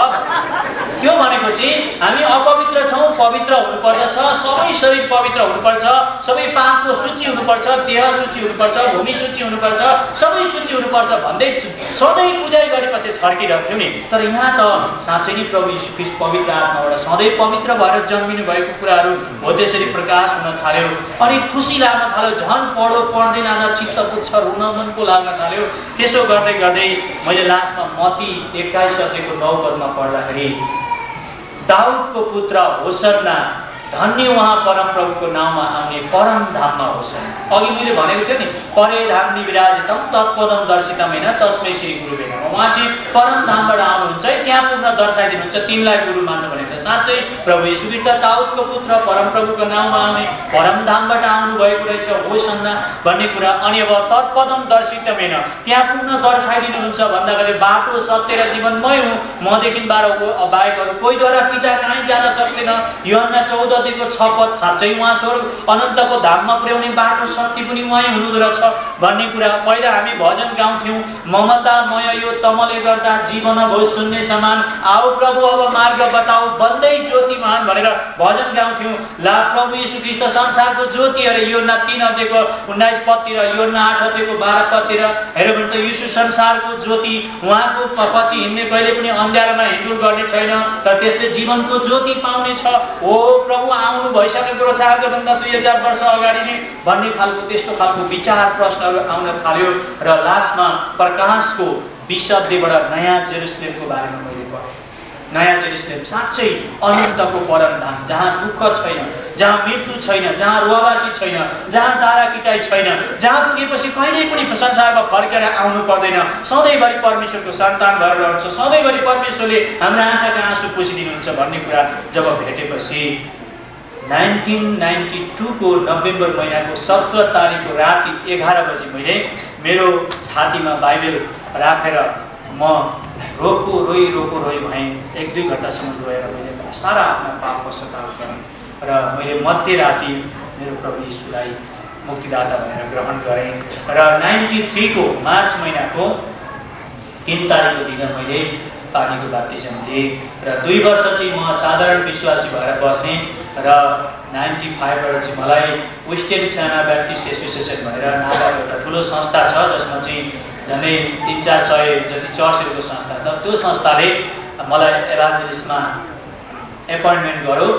त्यो भनेको चाहिँ हामी अपवित्र छौँ, पवित्र हुनुपर्छ, सबै शरीर पवित्र हुनुपर्छ, सबै पापको सूची हुनुपर्छ, देह सूची हुनुपर्छ, भूमि सूची हुनुपर्छ, सबै सूची हुनुपर्छ भन्दै सधैँ पूजा गरेपछि छर्किरहन्थ्यौँ नि। तर यहाँ त साँच्चै नै प्रभु यीशु ख्रीष्ट पवित्र आत्माबाट सधैँ पवित्र भएर जन्मिनु भएको कुराहरू हो त्यसरी प्रकाश हुन थाल्यो। अनि खुसी लाग्न थाल्यो, झन् पढ्दै लाँदा चित्त पुच्छ, रुन मनको लाग्न थाल्यो। त्यसो गर्दै गर्दै मैले लास्टमा मत्ती 21:9 पढ्दाखेरि दाउदको पुत्र होसन्ना धन्य उहाँ परम प्रभुको नाममा आउने परम धाममा होसन्। अघि मैले भनेको थिएँ नि, परे धाम निविराजितम तत्पदम दर्शितम होइन तस्मै श्री गुरुवे नमः। उहाँ चाहिँ परम धामबाट आउनुहुन्छ है, त्यहाँ पुग्न दर्शाइदिनुहुन्छ, तिमीलाई गुरु मान्नु भनेको साँच्चै प्रभु यीशु ख्रीष्ट दाउदको पुत्र परम प्रभुको नाममा आउने परम धामबाट आउनु भएको रहेछ होसन्ना भन्ने कुरा। अनि अब तत्पदम दर्शितम होइन, त्यहाँ पुग्न दर्शाइदिनुहुन्छ भन्दाखेरि बाटो सत्य र जीवन मै हुँ, मदेखि बाहेक अरू कोहीद्वारा पिता कहीँ जान सक्दैन। यूहन्ना 14:6 साँच्चै उहाँ स्वर्ग अनन्तको धाममा पुर्याउने बाटो सत्य पनि उहाँ हुनुहुँदो रहेछ भन्ने कुरा। पहिला हामी भजन गाउँथ्यौँ, ममतामय यो तमले गर्दा जीवन भयो शून्य समान, आओ प्रभु अब मार्ग बताऊ बन्दै ज्योतिमान भनेर भजन गाउँथ्यौँ। ला प्रभु यीशु ख्रीष्ट संसारको ज्योति अरे यूहन्ना 3:19 र यूहन्ना 8:12 हेर्यो भने त यीशु संसारको ज्योति, उहाँको पछि हिँड्ने कहिले पनि अँध्यारोमा हिँड्नु गर्ने छैन, तर त्यसले जीवनको ज्योति पाउने छ। ओ प्रभु आउनु भइसकेको रहेछ आजभन्दा 2000 वर्ष अगाडि नै भन्ने खालको त्यस्तो खालको विचार प्रश्नहरू आउन थाल्यो। र लास्टमा प्रकाशको 20 अध्यायबाट नयाँ जेरुसलेमको बारेमा मैले पढेँ। नयाँ जेरुसलेम साँच्चै अनन्तको परम धाम, जहाँ दुःख छैन, जहाँ मृत्यु छैन, जहाँ रुवावासी छैन, जहाँ तारा किटाइ छैन, जहाँ पुगेपछि कहिल्यै पनि संसारमा फर्केर आउनु पर्दैन, सधैँभरि परमेश्वरको सन्तान भएर रहन्छ, सधैँभरि परमेश्वरले हाम्रा आँखाका आँसु पुछिदिनुहुन्छ भन्ने कुरा जब भेटेपछि 1992 को नोभेम्बर महिनाको 17 तारिकको राति 11 बजे मैले मेरो छातीमा बाइबल राखेर म रोई भएँ। 1-2 घन्टासम्म रोएर मैले सारा आफ्ना पाप पश्चाताप गरेँ र मैले मध्यराति मेरो प्रभु यीशुलाई मुक्तिदाता भनेर ग्रहण गरेँ। र 93 को मार्च महिनाको 3 तारिकको दिन मैले पानीको बाप्टिजम दिएँ र 2 वर्ष चाहिँ म साधारण विश्वासी भएर बसेँ। र 95बाट चाहिँ मलाई वेस्टर्न सेना ब्याप्टिस्ट एसोसिएसन भनेर नागाको एउटा ठुलो संस्था छ, जसमा चाहिँ झन्डै 300-400 जति चर्चहरूको संस्था छ। त्यो संस्थाले मलाई एभान्जलिस्टमा एपोइन्टमेन्ट गर्यो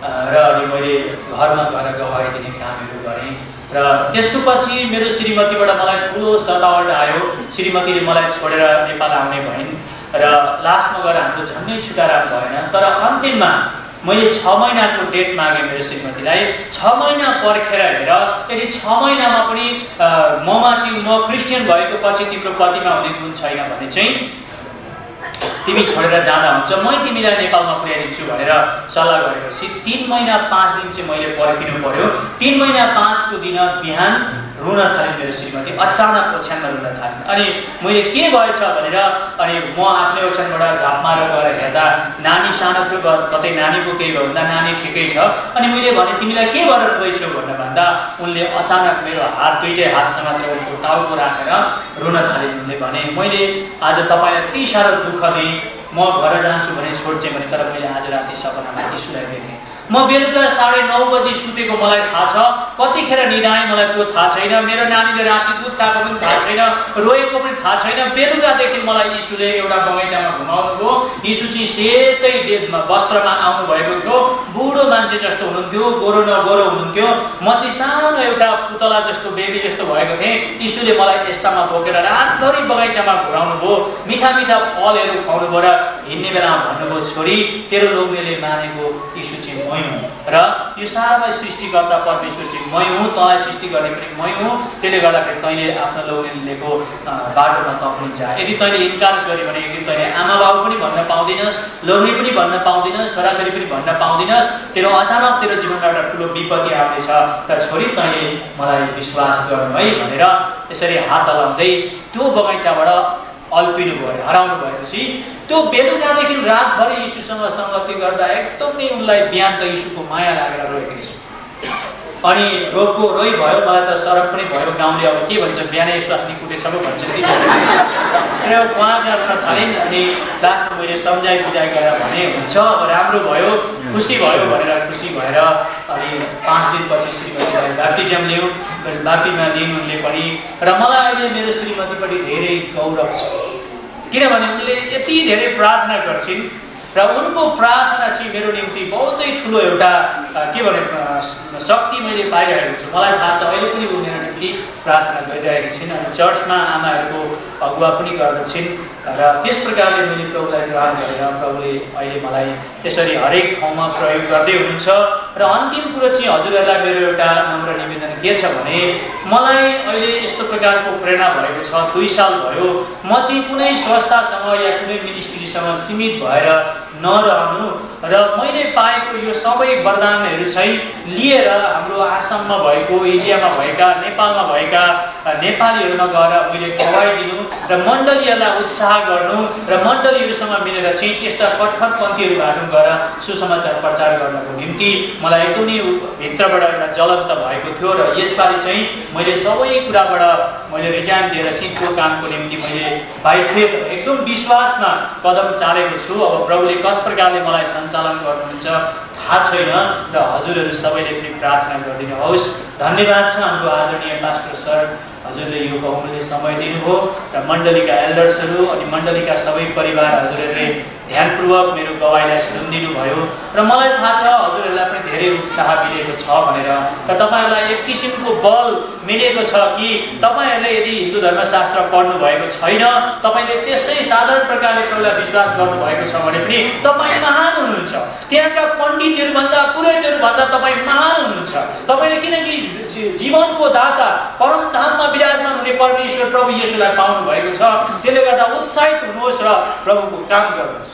र अनि मैले घरमा गएर गवाही दिने कामहरू गरेँ। र त्यसको पछि मेरो श्रीमतीबाट मलाई ठुलो सतावट आयो, श्रीमतीले मलाई छोडेर नेपाल आउने भइन्। र लास्टमा गएर हाम्रो झन्डै छुटारा भएन। तर अन्तिममा मैले 6 महिनाको डेट मागेँ मेरो श्रीमतीलाई। 6 महिना पर्खेर हेर, यदि 6 महिनामा पनि म क्रिस्चियन भएको पछि तिम्रो पतिमा हुने गुण छैन भने चाहिँ तिमी छोडेर जाँदा हुन्छ, मै तिमीलाई नेपालमा पुर्याइदिन्छु भनेर सल्लाह गरेपछि 3 महिना 5 दिन चाहिँ मैले पर्खिनु पर्यो। 3 महिना 5को दिन बिहान रुन थालेँ मेरो श्रीमती, अचानक ओछ्यानमा रुन थालेँ। अनि मैले के भएछ भनेर अनि म आफ्नै ओछ्यानबाट झाप मारेर गएर हेर्दा नानी सानो थियो, कतै नानीको केही भयो भन्दा नानी ठिकै छ। अनि मैले भने तिमीलाई के गरेर गइछौ भनेर भन्दा उनले अचानक मेरो हात दुईटै हात समातेर उनको टाउको राखेर रुन थाले। उनले भने मैले आज तपाईँलाई यति साह्रो दुःख दिएँ, म घर जान्छु भने छोड्थेँ भने, तर मैले आज राति सपनामा यीशुलाई देखेँ। म बेलुका 9:30 बजी सुतेको मलाई थाहा छ, कतिखेर निदाएँ मलाई त्यो थाहा छैन, मेरो नानीले राति दुध खाएको पनि थाहा छैन, रोएको पनि थाहा छैन। बेलुकादेखि मलाई यीशुले एउटा बगैँचामा घुमाउनु भयो। यीशु चाहिँ सेतै वस्त्रमा आउनु भएको थियो, बुढो मान्छे जस्तो हुनुहुन्थ्यो, गोरो न गोरो हुनुहुन्थ्यो। म चाहिँ सानो एउटा पुतला जस्तो बेबी जस्तो भएको थिएँ। यीशुले मलाई यस्तामा बोकेर रातभरि बगैँचामा घुराउनु भयो, मिठा मिठा फलहरू खुवाउनु भयो र हिँड्ने बेलामा भन्नुभयो, छोरी तेरो लोग्नेले मानेको यीशु चाहिँ मै हुँ र यो सारालाई सृष्टिकर्ता परमेश्वर चाहिँ मै हुँ, तँलाई सृष्टि गर्ने पनि मै हुँ। त्यसले गर्दाखेरि तैँले आफ्नो लोग्नेले लिएको बाटोमा तँ पनि जा। यदि तैँले इन्कार गर्यो भने यदि तैँले आमा बाबु पनि भन्न पाउँदैनस्, लोग्ने पनि भन्न पाउँदैनस्, छोराछोरी पनि भन्न पाउँदैनस्, तेरो अचानक तेरो जीवनमा एउटा ठुलो विपत्ति आउँदैछ र छोरी तैँले मलाई विश्वास गर्नु है भनेर यसरी हात हल्लाउँदै त्यो बगैँचाबाट अल्पिनु भयो, हराउनु भएपछि त्यो बेलुकादेखि रातभरि यीशुसँग सङ्गति गर्दा एकदमै उनलाई बिहान त यीशुको माया लागेर रोएको रहेछ। अनि रोगको रोइ भयो, मलाई त सरक पनि भयो। गाउँले अब के भन्छ, बिहानै स्वास्नी कुटेछ पो भन्छ कि उहाँ गर्न थालेँ। अनि लास्टमा मैले सम्झाइ बुझाइ गरेर भने हुन्छ अब राम्रो भयो, खुसी भयो भनेर खुसी भएर अनि 5 दिनपछि श्रीमतीलाई बाप्टिजम ल्याउँ। बाप्टिजममा लिनु उनले पनि र मलाई अहिले मेरो श्रीमतीपट्टि धेरै गौरव छ, किनभने उनले यति धेरै प्रार्थना गर्छिन् र उनको प्रार्थना चाहिँ मेरो निम्ति बहुतै ठुलो एउटा के भने शक्ति मैले पाइरहेको छु। मलाई थाहा छ अहिले पनि उनीहरू निम्ति प्रार्थना गरिरहेकी छिन्। अनि चर्चमा आमाहरूको अगुवा पनि गर्दछिन् र त्यस प्रकारले मैले प्रभुलाई ग्रहण गरेर प्रभुले अहिले मलाई त्यसरी हरेक ठाउँमा प्रयोग गर्दै हुनुहुन्छ। र अन्तिम कुरो चाहिँ हजुरहरूलाई मेरो एउटा नम्र निवेदन के छ भने मलाई अहिले यस्तो प्रकारको प्रेरणा भएको छ, 2 साल भयो म चाहिँ कुनै संस्थासँग या कुनै मिनिस्ट्रीसँग सीमित भएर नरहनु र मैले पाएको यो सबै वरदानहरू चाहिँ लिएर हाम्रो आसाममा भएको, इन्डियामा भएका, नेपालमा भएका नेपालीहरूमा गएर मैले खुवाइदिनु र मण्डलीहरूलाई उत्साह गर्नु र मण्डलीहरूसँग मिलेर चाहिँ यस्ता कट्टरपन्थीहरूबाट गएर सुसमाचार प्रचार गर्नको निम्ति मलाई एकदमै भित्रबाट एउटा जलन्त भएको थियो। र यसपालि चाहिँ मैले सबै कुराबाट मैले रिजाइन दिएर चाहिँ त्यो कामको निम्ति मैले बाइफेथ एकदम विश्वासमा कदम चालेको छु। अब प्रभुले कस प्रकारले मलाई सञ्चालन गर्नुहुन्छ थाहा छैन र हजुरहरू सबैले पनि प्रार्थना गरिदिनुहोस्। धन्यवाद छ हाम्रो आदरणीय पास्टर सर, हजुरले यो बहुमूल्य समय दिनुभयो र मण्डलीका एल्डर्सहरू अनि मण्डलीका सबै परिवार हजुरहरूले ध्यानपूर्वक मेरो गवाईलाई सुनिदिनु भयो र मलाई थाहा छ हजुरहरूलाई पनि धेरै उत्साह मिलेको छ भनेर र तपाईँहरूलाई एक किसिमको बल मिलेको छ कि तपाईँहरूले यदि हिन्दू धर्मशास्त्र पढ्नु भएको छैन, तपाईँले त्यसै साधारण प्रकारले प्रभुलाई विश्वास गर्नुभएको छ भने पनि तपाईँ महान हुनुहुन्छ। त्यहाँका पण्डितहरूभन्दा पुरोहितहरूभन्दा तपाईँ महान हुनुहुन्छ। तपाईँले किनकि जीवनको दाता परमधाममा विराजमान हुने परमेश्वर प्रभु येशूलाई पाउनु भएको छ। त्यसले गर्दा उत्साहित हुनुहोस् र प्रभुको काम गर्नुहोस्।